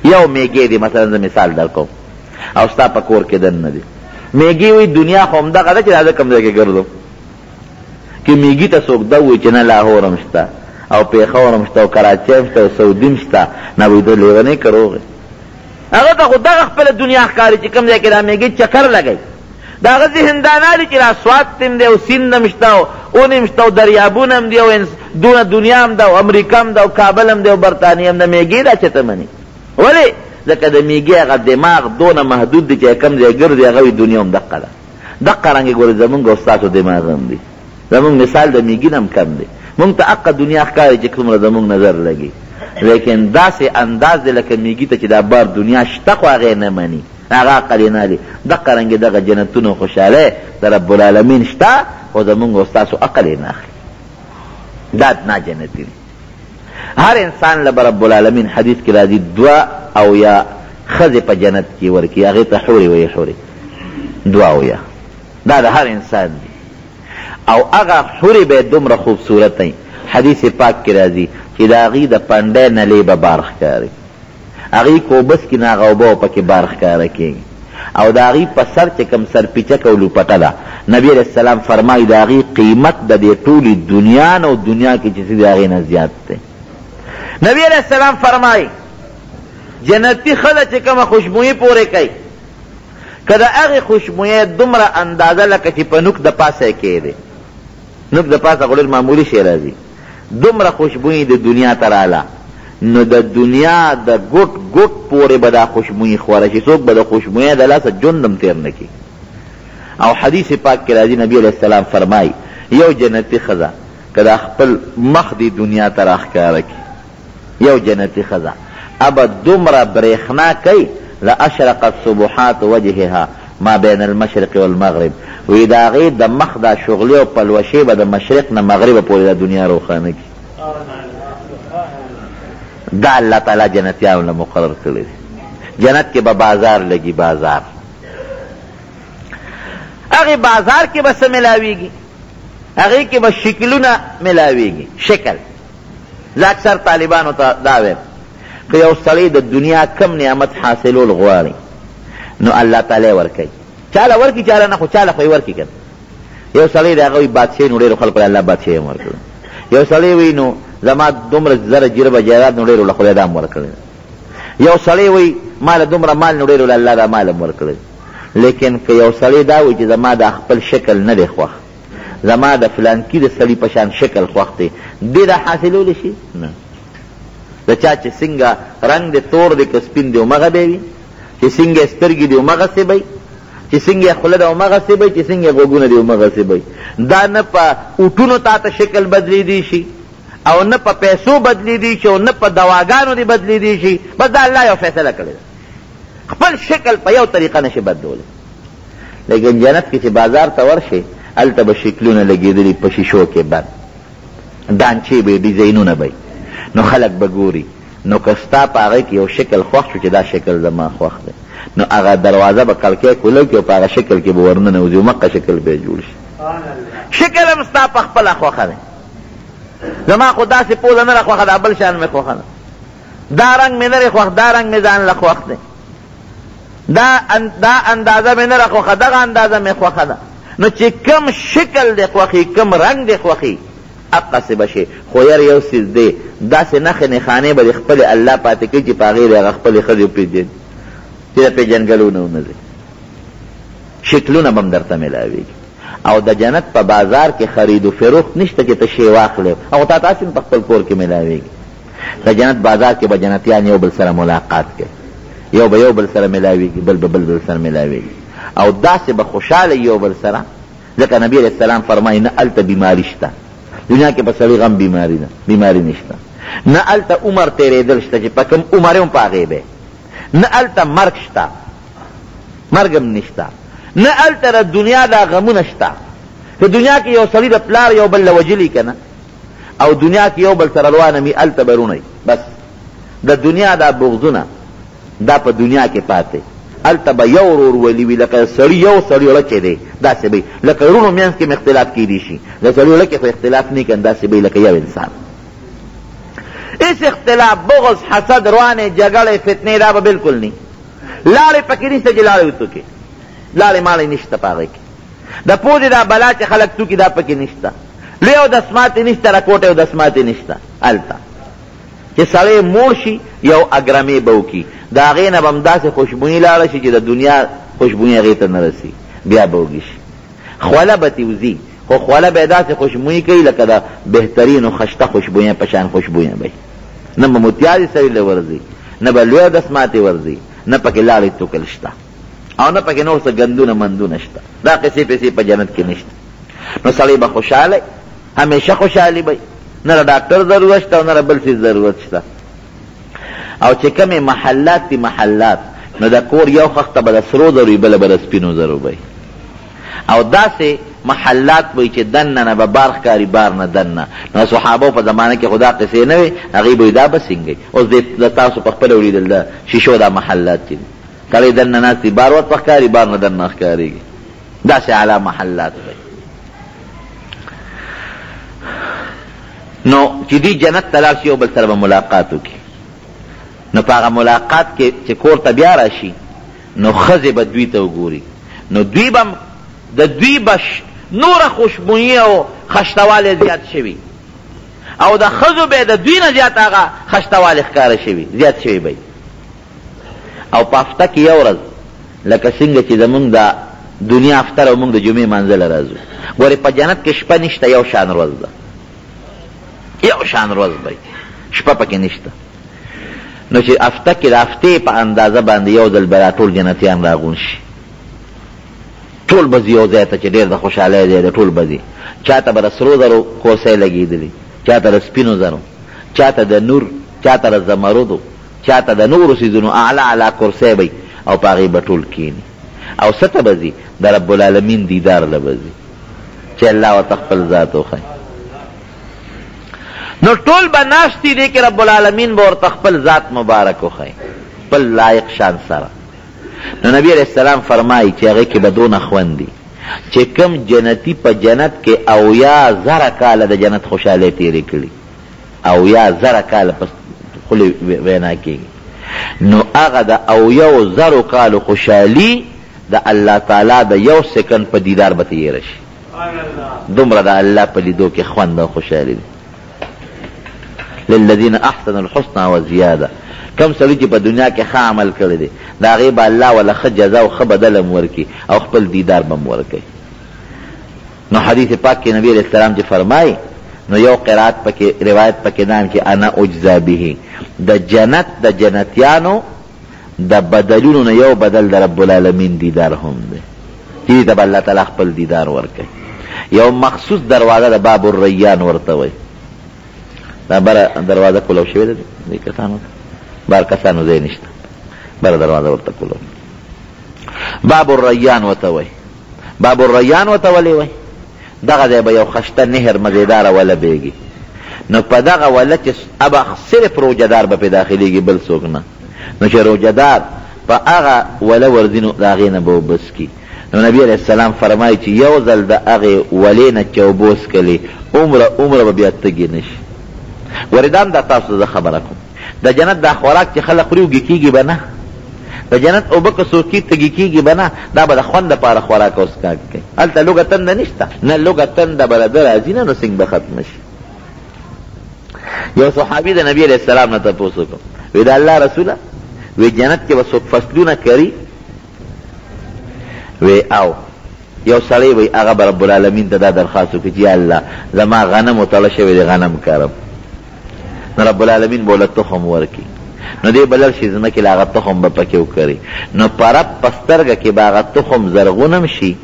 یو میږی دی مثلا زه مثال در کوم او ستا په کور کې دننه دی. میږي وایي دنیا خو همدغه ده چې دا زه کوم ځای کې ګرځم. که میږي ته څوک ده وایي چې نه لاهور هم شته او پېښور هم شته او کراچۍ هم شته او سعودي هم شته، نه وایي ده لیونی که روغ هغه ته خو دغه خپله دنیا ښکاري چې کوم ځای کې دا میږي چکر لګوي. د هغه ذهن دا نه دي چې را سوات هم دی او سیند هم شته او اون هم شته او دریابونه هم دي او دونه دنیا هم ده او امریکا هم ده او کابل هم دی او برطانیه هم ده. میږي دا چېته مني. ولې؟ ځکه د میږي هغه دماغ دونه محدود دی چې کوم ځای ګرځي هغه وي دنیا هم دقه ده. دقه رنګې ګورې زمونږ او ستاسو دماغ هم دی. زمونږ مثال د میږي نه هم کم دی. مونږ ته حقه دنیا ښکاري چې څومره زمونږ نظر لګي، لیکن داسې انداز دی لکه میږي ته چې دا بار دنیا شته خو هغې نه مني، هغه عقل یې نه دی. دقه رنګې دغه جنتونو خوشحالۍ د رب العالمین شته خو زمونږ او ستاسو عقل یې نه اخلي. دا نه جنتي دی. هر انسان له رب العالمین حدیث کې راځي 2 او یا ښځې په جنت کې ورکړي، هغې ته حورې وایي. حورې 2 او یا دا د هر انسان دی. او هغه حورې به دومره خوبصورت وي، حدیث پاک کې راځي چې د هغې د پنډۍ نلې به بار ښکاري، هغې کوبس کې نه هغه اوبه پکې بار ښکاره کېږي. او د هغې په سر چې کوم سرپیچک او لوپټه ده، نبي علیه السلام فرمایي د هغې قیمت د دې ټولې دنیا نه او دنیا کې چې څه د هغې نه زیات دی. نبی علیہ السلام فرمائی جنتی خدا چې کومه خوشبوئی پورې کوي که د هغې خوشبوئی دومره اندازه لکه چې په نوک د پاسه کې دی، نوک د پاسه خو ډېر معمولي شی راځي، دومره خوشبوئی د دنیا ته راله نو د دنیا د ګوټ ګوټ پورې به دا خوشبوئی خوره شي، څوک به د خوشبوئی د لاسه ژوند هم تېر نه کړي. او حدیث پاک کې راځي نبی علیہ السلام فرمایي یو جنتی ښځه که دا خپل مخ دې دنیا ته راښکاره کړي، یو جنتی خزا ابا دومره برېښنا کوي لاشرقت سبحات وجهها ما بین المشرق والمغرب، وی د هغې د مخ دا شغلې او پلوشې به د مشرق نه مغربه پورې د دنیا روښانه کړي. دا الله تعالی جنتیانو له مقرر کړی دی. جنت کې به بازار لګي، بازار هغې بازار کې به څه ملاویږي، هغې کې به شکلونه ملاویږي. شکل زه اکثر طالبانو ته دا وایم که یو سړی د دنیا کم نعمت حاصلول غواړي نو الله تعالی ورکوي، چاله ورکي چاله نه، خو چاله خو یې ورکي که یو سړی د هغه وي بادشاهي نو ډېرو خلکو له الله بادشاهي هم ورکړي. یو سړی وي نو زما دومره زره جربه جایداد نو ډېرو له خدای دا هم ورکړی. یو سړی وي ما له دومره مال نو ډېرو له الله دا مال هم ورکړی. لیکن که یو سړی دا وي چې زما دا خپل شکل نه دی خوښ، زما د فلانکي د سړي په شان شکل خوښ دی، دې دا حاصلولی شي نه. د چا چې څنګه رنګ د تور دی که سپین دی همغه به وي، چې څنګه سترګې دي همغسې به وي، چې څنګه خوله ده همغسې به وي، چې څنګه غوږونه دي همغسې به وي. دا نه په اوټونو تا ته شکل بدلېدی شي او نه په پیسو بدلېدی شي او نه په دواګانو دې بدلېدی شي. بس دا الله یو فیصله کړې ده، خپل شکل په یو طریقه نشي بدلولی. لیکن جنت کې چې بازار ته ورشي هلته به شکلونه لګېدلي په شیشو کې بند، دانچې به ډیزاینونه به نو خلک به ګوري. نو که ستا په هغې کې یو شکل خوښ شو چې دا شکل زما خوښ دی نو هغه دروازه به کړکۍ کولو کړي او په هغه شکل کې به ورننوځي او مقه شکل به جوړ شي. شکل هم ستا په خپله خوښه دی. زما خو داسې پوزه نه راخوښه ده، بل شان مې خوښه ده، دا رنګ مې نه دی خوښ، دا رنګ مې ځان له خوښ دی، دا اندازه مې نه راخوښه، دغه اندازه مې خوښه ده. نو چې کم شکل دی خوښي، کم رنګ دی خوښي، اقصې به شي. خو یار یو څیز دی، داسې نښې نښانې به د خپلې الله پاتې کوي چې په هغې د هغه خپلې ښځې وپېژني چې د پېژنګلونه ونه ځي. شکلونه به هم درته میلاوېږي. او د جنت په بازار کې خرید و فروخت نشته چې ته شی واخلې او تا تاسې په خپل کور کې میلاوېږي. د جنت بازار کې به جنتیان یو بل سره ملاقات کوي، یو به یو بل سره میلاوېږي، بل به بل سره میلاوېږي او داسې به خوشحاله یو بل سره. ځکه نبی علیه السلام فرمایي نه هلته بیماري شته، دنیا کې په سړي غم بیماري نشته، نه هلته عمر تېرېدل شته چې په کوم عمر هم په هغې به، نه هلته مرګ شته، مرګ هم نشته، نه هلته د دنیا دا غمونه شته. که دنیا کې یو سړي د پلار یو بل له وجلي که نه او دنیا کې یو بل سره روانه وي هلته به رونی. بس د دنیا دا بغضونه دا په دنیا کې پاتې، هلته به یو ورورولي وي لکه سړي یو سړي وړه چې دی داسې به لکه وروڼو منځ کې اختلاف کیدی شي د سړي وړه کې خو اختلاف نه کن داسې به لکه یو انسان اس اختلاف بغض حسد روانې جګړې فتنې دا به بالکل نه لاړې پکې نشته چې لاړې وتوکې لاړې ماړې نشته په هغې کې د پوزې دا بلا چې خلک توکي دا پکې نشته لوی او دسماتې نشته راکوټې او دسماتې نشته هلته چې سړی موړ شي یو اګرمې به وکړي د هغې نه به هم داسې خوشبویي لاړه شي چې د دنیا خوشبویي هغې ته نه رسي بیا به وږي شي خوله به تې وځي خو خوله به یې داسې خوشبویي کوي لکه د بهترینو خشته خوشبویه په شان خوشبویه به نه به متیارې سړي له ورځي نه به لوی دسماتې ورځي نه پکې لاړې توکل شته او نه پکې نور څه ګندونه مندونه شته دا قصې پیسې په جنت کې نشته نو سړی به خوشحاله همیشه خوشحالي به نه د ډاکټر ضرورت شته او نه د بل څیز ضرورت شته او چې کومې محلات دي محلات نو د کور یو خښته به د سرو زرو وي بله به د سپینو زرو به او داسې محلات وی چې دننه نه به بار ښکاري بار نه دننه نو صحابو په زمانه کې خدا قصې نه وي هغې به دا به څنګه اوس د تاسو په خپله ولیدل د شیشو دا محلات چې دي کله یې دننه ناست دي بار ورته ښکاري بار نه دننه ښکارېږي داسې اعلی محلات وی نو چې دوی جنت ته لاړ شي یو بل سره به ملاقات وکړي نو په هغه ملاقات کې چې کور ته بیا راشي نو ښځې به دوی ته وګوري نو دوی به د دوی به نوره خوشبویي او خشتوالی زیات شوي او د ښځو به د دوی نه زیات هغه خشتوالی ښکاره شوي زیات شوي به او په هفته کې یو ورځ لکه څنګه چې زمونږ د دنیا افتر او مونږ د جمعې مانځله راځو ګورې په جنت کې شپه نشته یو شان ورځ ده یو شان ورځ به شپه پکې نشته نو چې هفته کې د هفتې په اندازه باندې یو ځل به را ټول جنتیان راغون شي ټول به ځي یو ځای ته چې ډېر د خوشحالۍ ځای دی ټول به ځي چا ته به د سرو زرو کوسۍ لګېدلي چا ته د سپینو زرو چا ته د نور چا ته د زمرودو چا ته د نورو څیزونو اعلی اعلی کرسۍ به او په هغې به ټول کښېني او څه ته به ځي د رب العالمین دیدار له به ځي چې الله ورته خپل ذات وښایي نو ټول به ناشتي دی کې رب العالمین به ورته خپل ذات مبارک وښایي خپل لایق شان سره نو نبی علیہ السلام فرمایي چې هغې کې به دونه خوند دي چې کم جنتی په جنت کې 80,000 کاله د جنت خوشحالۍ تېرې کړي 80,000 کاله په خولې وینا کېږي نو هغه د 80,000 کالو خوشحالي د الله تعالی د یو سکند په دیدار به تېره شي دومره د الله په لیدو کې خوند او خوشحالي دی للذین احسنوا الحسنى وزیاده کم سړي چې په دنیا کې ښه عمل کړی دی د هغې به الله وله ښه جزا او ښه بدل هم ورکړي او خپل دیدار به هم ورکوي نو حدیث پاک کې نبی علیه السلام چې فرمایي نو یو قرات پکې روایت پکې نام چې انا اجزا به د جنت د جنتیانو د بدلونو نه یو بدل د رب العالمین دیدار هم دی چې ته به الله تعالی خپل دیدار ورکوي یو مخصوص دروازه د باب الریان ورته وایي دا بره دروازه کولو شوې ده دې کسانو بار کسانو ځای نشته بره دروازه ورته کولو باب الریان ورته وایي باب الریان ورته ولې وایي دغه ځای به یو خشته نهر مزیداره وله بیږي نو په دغه وله چې ابه صرف روجهدار به پې داخلېږي بل څوک نه نو چې روجهدار په هغه وله ورځي نو د هغې نه به اوبه څکي نو نبی علیه السلام فرمایي چې یو ځل د هغې ولې نه چې اوبه وڅکلې عمره به بیا تږي نه شي وردان دا تاسو زه خبره کوم د جنت دا خوراک چې خلک خوري وږي کېږي به نه د جنت اوبه که څوک کي تږي کېږي به نه دا به د خوند دپاره خوراک او څښاک کوي هلته لوږه تنده نشته نه لوږه تنده به له ده راځي نه نو څنګه به ختمه شي یو صحابي د نبي علیه السلام نه تپوس وکړو وی د الله رسوله وی جنت کې به څوک فصلونه کري وی او یو سړی وی هغه به رب العالمین ته دا درخواست وکړي چې یا الله زما غنم وتړه شوی دی غنم کرم نو رب العالمین بوله تخم ورکی نو دی بلل شي ځمکې له هغه تخم به پکې وکري نو پرب په سترګه کې به هغه تخم زرغونم شي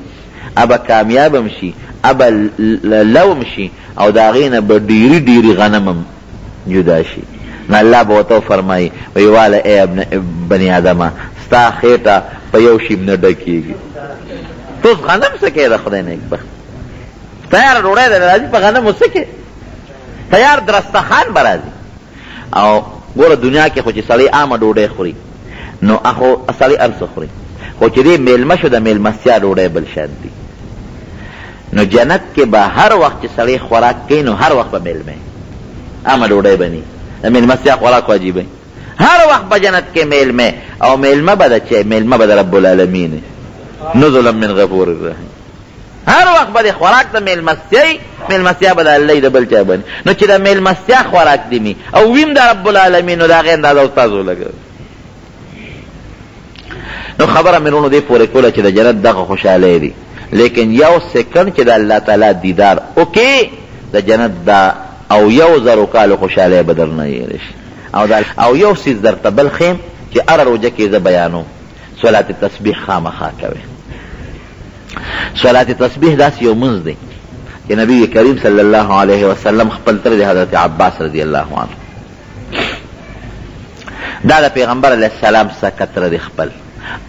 ابه کامیابم شي ابه لوم شي او د هغې نه به ډېري ډېري غنمم جدا شي نو الله به ورته وفرمایي وی واله ای بني آدمه ستا خېټه په یو شي نه ډکېږي ته اوس غنم څه کوې د خدای نیکبخت تیاره ډوډۍ ده راځي په غنمو څه کوې تیار درستخان به راځي او ګوره دنیا کې خو چې سړی عامه ډوډۍ خوري نو اخو سړی هر څه خوري خو چې دې میلمه شو د میلمستیا ډوډۍ بل شان دي. نو جنت کې به هر وخت چې سړی خوراک کوي نو هر وخت به میلمه اما ډوډۍ بني د میلمستیا خوراک واجب هر وخت به جنت کې میلمه او میلمه به د چی میلمه به د رب العالمین نزلا من غفور الرحیم. هر وخت به د خوراک د میلمستیا به د الله د بل چا بني. نو چې د میلمستیا خوراک دی می او ویم د رب العالمین نو دا غي اندازه استادو لګو. نو خبره مې دې پورې کوله چې د جنت دغه خوشاله دي، لیکن یو سکند چې د الله تعالی دیدار اوکې د جنت دا او 1000 کال خوشاله بدر نه یې او یو سیز درته بل خیم چې اره روزه کې زه بیانوم، صلات تسبیح خامخا کوي. صلات تسبیح داسې یو منځ دی چې نبی کریم صلی الله علیه وسلم خپل تر د حضرت عباس رضی الله عنه دا د پیغمبر علیه السلام څخه کتره دی خپل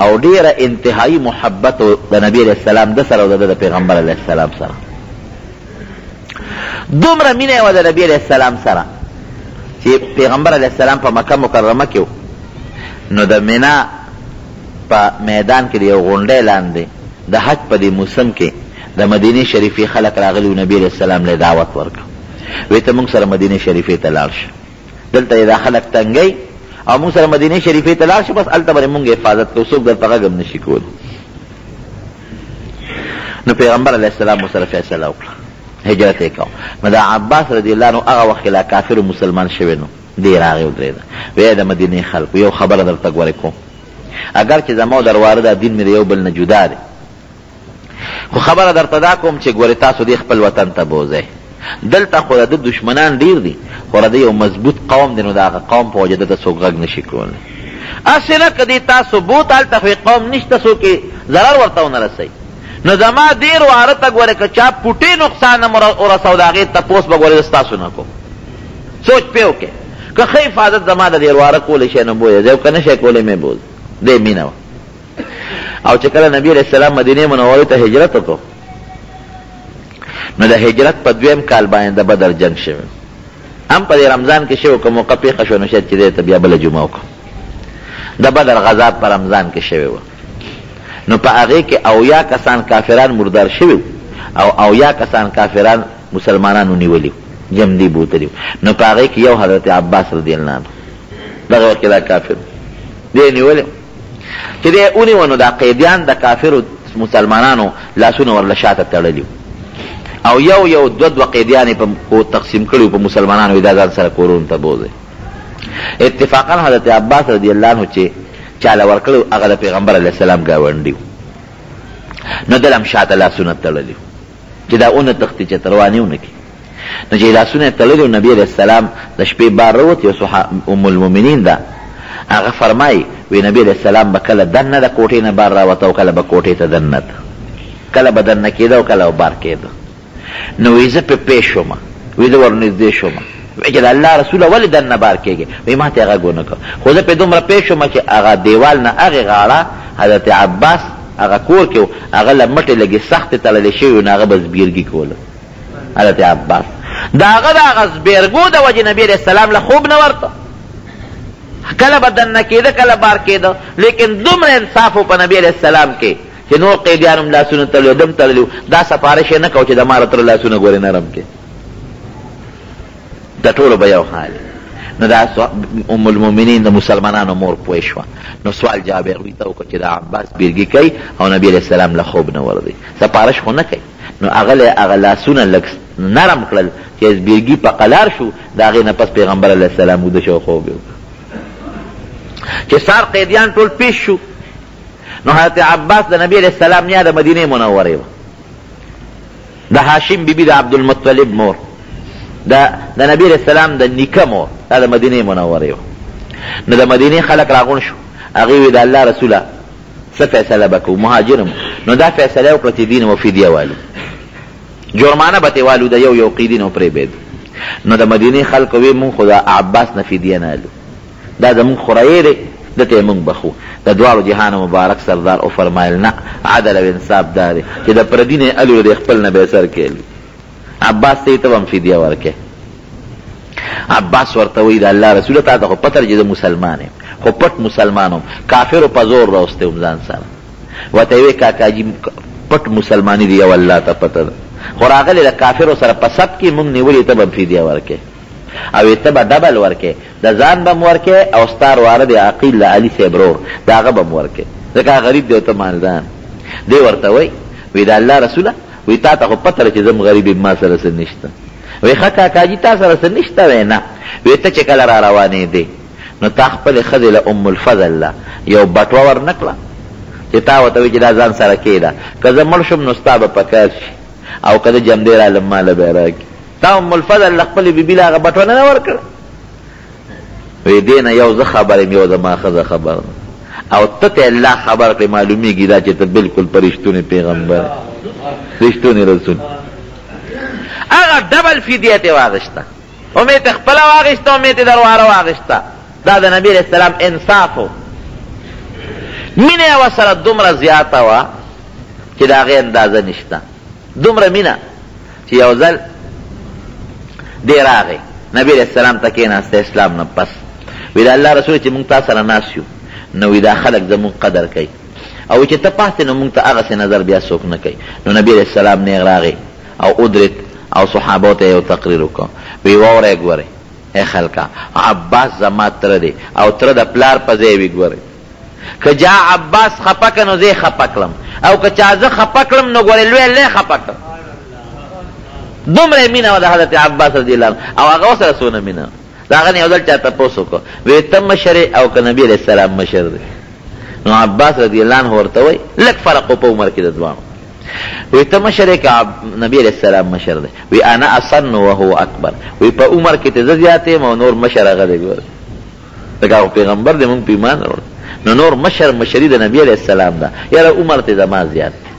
او ډیره انتهایی محبت د نبی علیہ السلام د سره او د پیغمبر علیہ السلام سره دومره مینه و د نبی علیہ السلام سره چې پیغمبر علیہ السلام په مکه مکرمه کې نو د مینا په میدان کې یو غونډه لاندې د حج په دې موسم کې د مدینه شریفه خلک راغلي نبی علیہ السلام له دعوت ورکړ وې ته موږ سره مدینه شریفه ته لاړ شو. دلته دا خلک تنګي او موږ سره مدینه شریفه ته لاړ شو، بس الته باندې موږ حفاظت کوو، څوک درته غږ نشي کولی. نو پیغمبر علیه السلام سره فیصله وکړه هجرت یې کوو. نو دا عباس رضی الله عنه هغه وخت لا کافر مسلمان شوی نو دی راغی ودرېده وی د مدینې خلکو یو خبره درته ګورې کوم، اگر چې زما درواره دا دین مې د یو بل نه جدا دی، خو خبره درته دا کوم چې ګورې تاسو دې خپل وطن ته بوځئ. دلته خو د دشمنان ډیر دي، خو د یو مضبوط قوم دی نو د هغه قوم په وجه دته څوک غږ نشي کولی. هسې نه که دې تاسو بوت هلته خو قوم نشته څوک یې ضرر ورته ونه رسوي. نو زما دې رواره ته ګورې که چا پوټې نقصان هم ورسو د هغې تپوس به ګورې ستاسو نه کوم. سوچ پې وکړې که ښه حفاظت زما د دې رواره کولی شی نو بوځې او که نه شی کولی مې بوځ. دې مینه وه. او چې کله نبی علیه السلام مدینې منورې ته هجرت وکړو نو د هجرت په 2م کال باندې د بدر جنگ شوی، هم په رمضان کې شوی، که موقع پیښه شو نو شاید چې دې ته بیا بله جمعه وکړو. د بدر غزا په رمضان کې شوی وه. نو په هغې کې 80 کسان کافران مردار شوي او 80 کسان کافران مسلمانانو نیولي جمدي بوتلي. نو په هغې کې یو حضرت عباس رضی الله عنه دغه وخت کې دا کافر دی نیولي چې دی ونیو نو دا قیدیان د کافرو مسلمانانو لاسونه ورله شاته تړلي او یو دو قیدیان په تقسیم کړي په مسلمانانو دا ځان سره کورونو ته بوځي. اتفاقا حضرت عباس رضی الله عنه چې چاله ورکړو هغه د پیغمبر علیه السلام ګاونډي نو دل هم شاته لاسونه تړلي چې دا اونه تختی چې ترواني ونه کړي. نو چې لاسونه تړلي نبی علیه السلام د شپې بار راووت یو ام المؤمنین ده هغه فرمایي وی نبی علیہ السلام به کله دننه د کوټې نه بار راوته او کله به کوټې ته دننه کله به دننه کېده او کله به بار کېده. نو وی زه پې پیښ شوم، وی زه ورنږدې شوم، وی چې د الله رسوله ولې دننه بار کېږي؟ وی ما ته یې غږ ونه کړ، خو زه پې دومره پیښ شوم چې هغه دیوال نه هغې غاړه حضرت عباس هغه کور کې هغه له مټې لږې سختې تړلې شوي نو هغه به زبیرګي کوله حضرت عباس. د هغه د هغه زبیرګو د وجې نبي علیه السلام له خوب نه ورته کله به دننه کېده کله بار کېده، لیکن دومره انصاف و په نبی علیه السلام کې چې نور قیدیان هم لاسونه تړلي دم تړلي دا سفارش یې نه کو چې د ما تر لاسونه ګورې نرم کې د ټولو به یو حال. نو دا ام المؤمنین د مسلمانانو مور پوه شوه. نو سوال جواب یې هغوی ته وکړه چې دا عباس بیرګي کوي او نبي علیه السلام له خوب نه وردی سفارش خو نه کوي. نو هغه لاسونه لږ نرم کړل چې بیرګي په قلار شو د هغې نه پس پیغمبر علیه السلام وده شو خوب یې وکړ چې سار قیدیان ټول پیش شو. نو حضرت عباس د نبی علیہ السلام نیا د مدینه منورې و، د هاشم بیبي د عبدالمطلب مور، د نبی علیہ السلام د نیکه مور، دا د مدینه منورې و. نو د مدینه خلک راغون شو، هغې وی د الله رسوله څه فیصله به کوو؟ مهاجرم. نو دا فیصله وکړه چې دین و فدیه والو، جرمانه به ترې والو د یو قیدین و پرېبېد. نو د مدینه خلکو وی مونږ خو د عباس نه فدیه نه الو، دا زمونږ خورایې دی دته مونږ بخو. د دواړو جهان مبارک سردار او فرمایل نه عدل او انصاف دا دی چې د پردي نه الو د خپل نه به سر کېلو. عباس ته ته هم فدیه ورکې. عباس ورته وی د الله رسول ته خو پتر چې د مسلمان خو پټ مسلمانم کافر په زور راوسته ځان سره ورته وی کاکاجي پټ مسلمانی دی او الله ته پته ده، خو راغلی د کافرو سره په سب کې مونږ نیولې ته به فدیه ورکې او ته به ډبل ورکې، د ځان به م ورکې او ستار واره د عقیل علي صاحب رور د هغه به م ورکې، ځکه غریب دی او ته مالدان. دی ورته وی د الله رسوله وی تا ته خو پته ده چې زه م غریب یم ما سره څه نشته. وی ښه کاکاجي تا سره څه نشته؟ وی نه. وی ته چې کله را روانېدې نو تا خپلې ښځې له ام الفضل له یو بټوه ور نه کړه چې تا ورته وی چې دا ځان سره کېده، که زه مړ شم نو ستا به پکار شي او که زه جمدې رالم ماله به یې راکړي. تا ام الفضل له خپلې بیبي له هغه بټوه نه ورکړه؟ وی دې نه یو زه خبر یم یو زما ښځه خبر ده او ته ته الله خبر کړې معلومیږي دا چې ته بلکل په رښتونې پیغمبر رښتونې رسول. هغه ډبل فدیه تې واغېسته، امید یې خپله واغېسته، امید یې درواره واغېسته. دا د نبي علیه السلام انصاف و. مینه یې ورسره دومره زیاته وه چې د هغې اندازه نشته، دومره مینه چې یو ځل دی راغی نبی علیه السلام ته کېناسته اسلام نه پس. وی د الله رسول چې مونږ تا سره ناست یو نو وی دا خلک زمونږ قدر کوي او چې ته پاتې نو مونږ ته هغسې نظر بیا څوک نه کوي. نو نبی علیه السلام نیغ راغی او ادرت او صحابو ته یو تقریر وکړ. وی واورئ ګورئ ای خلکه عباس زما تره دی او تره د پلار په ځای وي. ګورئ که جا عباس خفه که نو زه یې خفه کړم او که چا زه خفه کړم نو ګورئ لوی الله خفه کړم. دومره مینه وه د حضرت عباس رضی الله عنه او هغه ورسره څونه مینه. د هغه نه یو ځل چا تپوس وکړو وی ته مشر او که نبي علیه السلام مشر دی؟ نو عباس رضی الله عنه ورته وی لږ فرق و په عمر کې د دواړو. وی ته مشر که نبی علیه السلام مشر دی؟ وی انا اصن وهو اکبر. وی په عمر کې ته زه زیات یم او نور مشر هغه دی. ګوره ځکه هغه پیغمبر دی مونږ په ایمان راوړو نو نور مشري د نبي علیه السلام ده، یاره عمر ته زما زیات دی.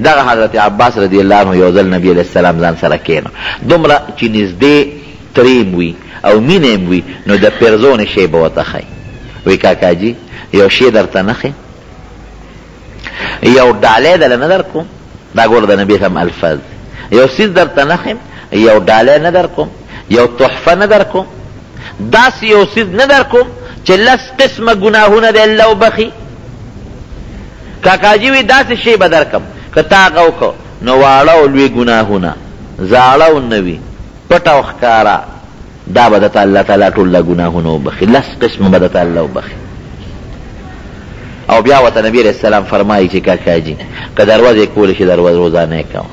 دغه حضرت عباس رضی الله عنه یو ځل نبی علیه السلام ځان سره کېنو دومره چې نږدې تریم وي او مینه م وي نو د پیرزونې شی به ورته ښایي. وی کاکاجي یو شی درته نه ښیم، یو ډالۍ دله نه در کوم، دا ګوره د نبي هم الفاظ، یو څیز درته نه ښیم، یو ډالۍ نه در کوم، یو تحفه نه در کوم، داسې یو څیز نه در کوم چې لس قسمه ګناهونه د الله وبخي. کاکاجي وی داسې شی به در کم که تا هغه وکړو نو واړه او لوی ګناهونه زاړه او نوي پټ او ښکاره دا به درته الله تعالی ټول دا ګناهونه وبخي، لس قسمه به درته الله وبخي. او بیا ورته نبي علیه السلام فرمایي چې کاکاجي که دروازې کولی شي روزانه یې کوه،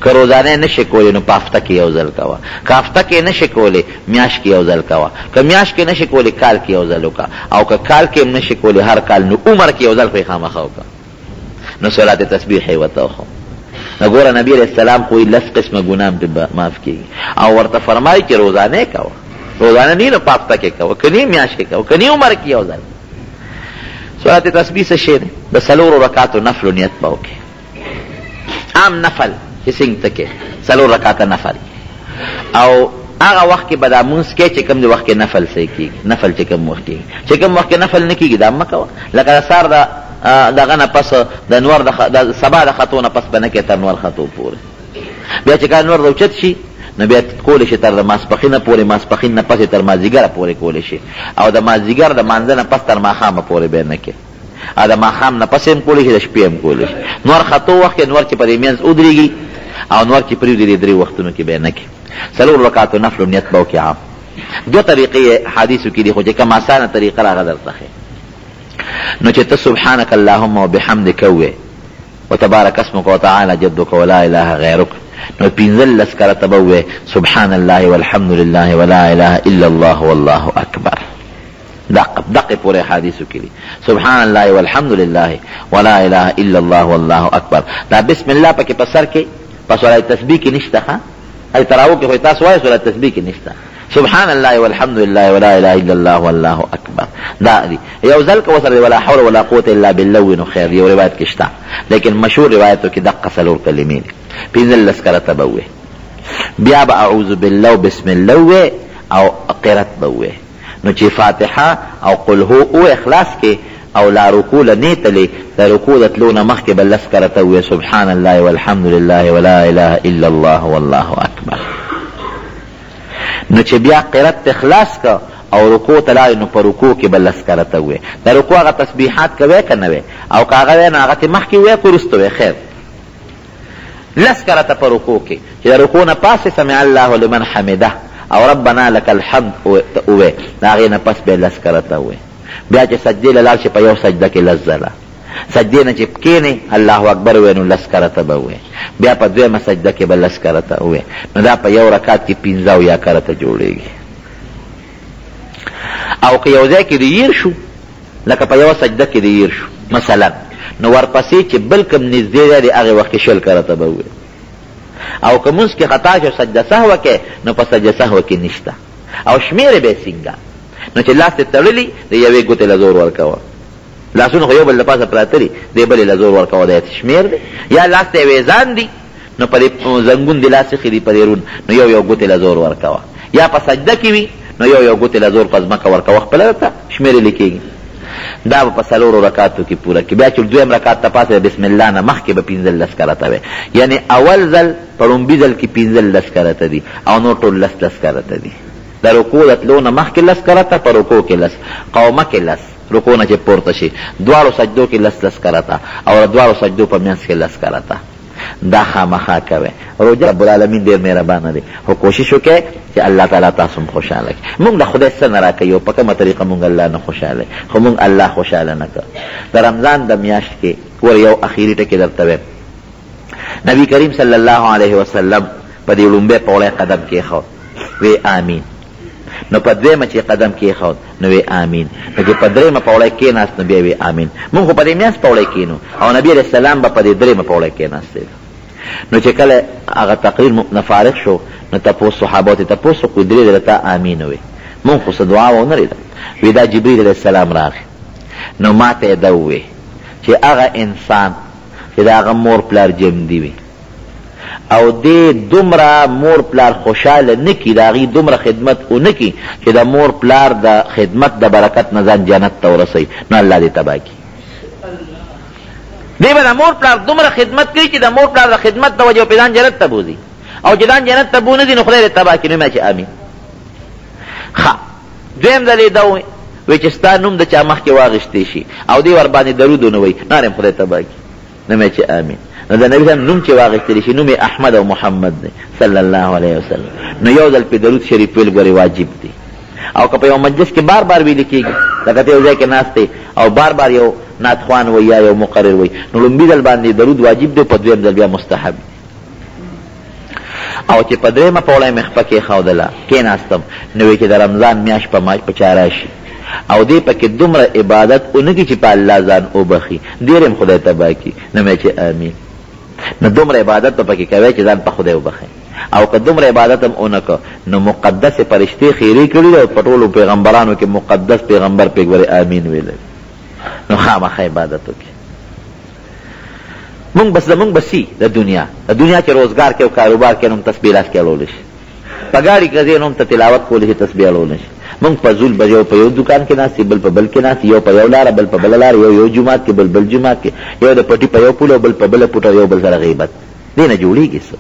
که روزانه نه شي کولی نو په هفته کې یو ځل کوه، که هفته کې نه شي کولی میاشت کې یو ځل کوه، که میاشت کې نه شي کولی کال کې یو ځل وکړه، او که کال کې هم نه شي کولی هر کال نو عمر کې یو ځل خو یې خامخا وکړه. نو صلات تسبیح یې ورته وښو. نو ګوره نبي علیه السلام خو لس قسمه ګناه پرې معاف کېږي او ورته فرمایي چې روزانه یې کوه، روزانه نه نو په هفته کې کوه، که نه میاشت کې کوه، که نه عمر کې یو ځل. صلات تسبیح څه شی دی؟ د څلورو رکعاتو نفلو نیت به وکړې، عام نفل چې څنګه ته کې څلور رکعاته نفل، او هغه وخت کې به دا مونځ کې چې کوم د وخت کې نفل صحیح کېږي، نفل چې کوم وخت کېږي، چې کوم وخت کې نفل نه کېږي دا مه کوه. لکه د سهار دغه نه پس د نور د سبا د خطو نه پس به نه کې تر نور خطو پورې، بیا چې کله نور روچت شي نو بیا کولی شي تر د ماسپښینه پورې، ماسپښین نه پسې تر مازدیګره پورې کولی شي، او د مازدیګر د مانځه نه پس تر ماښامه پورې بیا نه کې، او د ماښام نه پسې هم کولی شي، د شپې هم کولی شي. نور خطو وخت کې نور چې په دې منځ ودرېږي او نور چې پرېږدي د درې وختونو کې بیا نه کې. څلور رکعاتو نفلو نیت به وکړي. عام دو طریقې حدیثو کې دي خو چې کوم اسانه طریقه راغله درته ښیي. نو چې ته سبحانک اللهم وبحمدک ووایې وتبارک اسمک وتعالی جدک ولا اله غیرک، نو پنځلس کرته به ووایې سبحان الله والحمد لله ولا اله الا الله والله اکبر. دقه پورې حدیثو کې دي سبحان الله والحمد لله ولا اله الا الله والله اکبر. دا بسم الله پکې په سر کې په سورۃ تسبیح کې نشته، ها ای تراو کې خو تاسو وایي سورۃ تسبیح کې نشته. سبحان الله والحمد لله ولا اله الا الله والله اکبر دا دی یو ځل کو سره ولا حول ولا قوت الا بالله نو خیر. یو روایت کې شته لیکن مشهور روایتو کې دقه څلور کلمې دي. پنځلس کرته به ووایې، بیا به اعوذ بالله بسم الله او قرات به ووایې. نو چې فاتحه او قل هو او اخلاص کې او لا رکوع لنیتلې د رکوع د تلو نه مخکې به لس کرته ووایې سبحان الله والحمد لله ولا اله الا الله والله اکبر. نو چې بیا قرات اخلاص کا او رکوع ته لاړې نو په رکوع کې به لس کرته ووایې. د رکوع هغه تسبیحات کوې که نه وې، او که هغه وې نو هغه تې مخکې ووایې که وروسته وې، خیر لس کرته په رکوع کې چې د رکوع نه پاسې سمع الله لمن حمده او ربنا لك الحمد ووایې، د هغې نه پس بیا لس کرته ووایې. بیا چې سجدې له لاړ شي په یو سجده کې لس ځله، سجدې نه چې کښېنې الله اکبر ووایې نو لس کرته به ووایې، بیا په دویمه سجده کې به لس کرته ووایې، نو دا په یو رکعت کې 15 کرته جوړېږي. او که یو ځای کې د يیر شو لکه په یو سجده کې د يیر شو مثلا، نو ورپسې چې بل کوم نږدې دی د هغې وخت کې 20 کرته به ووایې. او که مونځ کې خطا شو سجده سهوه کې نو په سجده سهوه کې نشته. او شمېرې به یې څنګه؟ نو چې لاس دې تړلي د یوې ګوتې له زور ورکوه، لاسونه خو یو بل د پاسه پراته دي، دی بلې له زور ورکوه، دا شمېر دی. یا لاس ته ویزان دي نو په دې زنګون د لاس ښې دي په دې رون، نو یو ګوتې له زور ورکوه. یا په سجده کې وي نو یو ګوتې له زور په ځمکه ورکوه، خپله درته شمېرې لیکېږي. دا به په 4 رکعاتو کې پوره کړي. بیا چې دویم رکعت ته پاسه بسم الله نه مخکې به 15 کرته وي، یعنی اول ځل په لومبي ځل کې 15 کرته دي او نور ټول 10 کرته دي. د رکوع د تلو نه مخکې 10 کرته، په رکوع کې 10، قومه کې 10، رکوع نه چې پورته شي دواړو سجدو کې 10 کرته، او د دواړو سجدو په منځ کې 10 کرته. دا خامخا کوي. روژه رب العالمین ډېر مهربانه دی، خو کوشش وکړئ چې الله تعالی تاسو هم خوشحاله کړي. موږ د خدای څه نه راکوي او په کومه طریقه موږ الله نه خوشحاله، خو موږ الله خوشحاله نه کړ. د رمضان د میاشت کې ور یو اخیری ټکي درته وایم، نبی کریم صلی الله علیه وسلم په دې لومبۍ پوړی قدم کېښود، وی آمین. نو په دویمه چې قدم کېښود نو وی آمین. نو چې په دریمه پوړی کېناست نو بیا وی آمین. موږ خو په دې میاشت پوړی کېنو، او نبي علیه السلام به په دې دریمه پوړی کېناستې. نو چې کله هغه تقریر نه فارغ شو نو تپوس صحابو ته تپوس وکړو، درې ځله تا آمین ووایې. موږ خو څه دعا ونه لیده. وی دا جبریل علیه السلام راغی، نو ما ته یې ده ووایې چې هغه انسان چې د هغه مور پلار جمدي وي او دې دومره مور پلار خوشحاله نه کړي، د هغې دومره خدمت ونه کړي چې د مور پلار د خدمت د برکت نه ځان جنت ته ورسوي، نو الله دې تباه کړي. دی به د مور پلار دومره خدمت کوي چې د مور پلار د خدمت د وجې په ځان جنت ته بوځي، او چې ځان جنت ته بونه دي نو خدای دې تباه کړي. نو مې چې آمین. ښه دویم ځل یې دا وایي چې ستا نوم د چا مخکې واغېستی شي او دی ورباندې درود ونه وایي، نو هم خدای تباه کړي. نو مې چې آمین. نو د نبي صاحب نوم چې واغېستلی شي نوم یې احمد او محمد دی صلی الله علیه وسلم، نو یو ځل پې درود شریف ویل ګورې واجب دی. او که په یو مجلس کې بار بار ویل کېږي، لکه ته یو ځای کې ناست دی او بار بار یو نعتخوان وایي یا یو مقرر وایي، نو لومبي ځل باندې درود واجب دی، په دویم ځل بیا مستحب. او چې په درېیمه پوړی مې خپه کېښودله کېناستم، نو وایي چې د رمضان میاشت په چا راشي او دې پکې دومره عبادت ونه کړي چې په الله ځان وبخي، ډېر هم خدای تباه کړي. نو مې چې آمین. نو دومره عبادت به پکې کوی چې ځان په خدای وبخي، او که دومره عبادت هم ونه کړه نو مقدس فرشتې خیرې کړي او په ټولو پیغمبرانو کې مقدس پیغمبر پې ګورې آمین ویلی. نو خامخا عبادت وکړي. مونږ بس زمونږ بسي د دنیا چې روزګار کې او کاروبار کې نوم تسبیح لاس کې اړولی شي، په ګاډي کې ځې نوم ته تلاوت کولی شي، تسبیح اړولی شي. مونږ په زول به یو په یو دکان کې ناست، بل په بل کې ناست، یو په یو لاره بل په بله لاره، یو جومات کې بل جومات کې، یو د پټي په یو پول او بل په بله پوټه، یو بل سره غیبت. دې نه جوړېږي څه.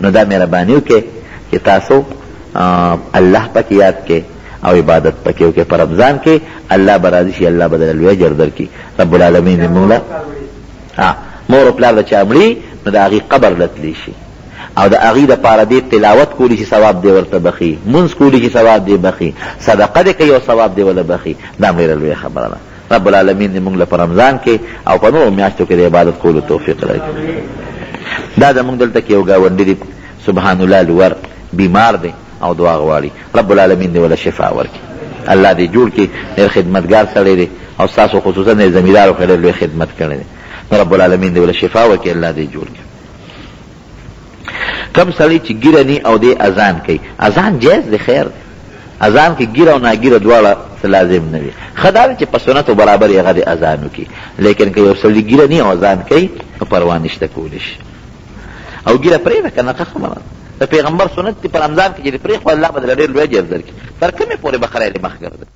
نو دا مهرباني وکړئ چې تاسو الله پکې یاد کړئ او عبادت پکې وکړئ. په رمضان کې الله به راضي شي، الله به درله لوی اجر درکړي. رب العالمین دې موږ له مور او پلار د چا مړي نو د هغې قبر لتلی شي، او د هغې دپاره دې تلاوت کولی شي ثواب دې ورته بخي، مونځ کولی شي ثواب دې بخي، صدقه دې کوي او ثواب دې وله بخي. دا ډېره لویه خبره ده. رب العالمین دې موږ له په رمضان کې او په نورو میاشتو کې د عبادت کولو توفیق راکړي. دا زموږ دلته کې یو ګاونډي دی سبحان الله لور بیمار دی او دعا غواړي، رب العالمین دې وله شفا ورکړي. الله دې جوړ کړي، ډېر خدمتګار سړی دی او ستاسو خصوصا د زمیندارو کې ډېر لوی خدمت کړی دی. رب العالمین دې وله شفا ورکړي، الله دې جوړ کړي. کم سړی چې ګیره نی او دې اذان کوي، اذان جایز دی، خیر اذان کې ګیره او ناګیره دواړه لازم نه وي. ښه دا چې په سنتو برابر یې هغه د اذان وکړي، لیکن که یو سړي ګیره نی او اذان کوي نو پروا نشته کولی شي. او ګیره پرېږده که نه، ښه خبره د پیغمبر سنت دی په رمضان کې چې دې پرېښود الله به درله ډېر لوی اجر درکړي. تر کومې پورې به خری مخ ګرځي.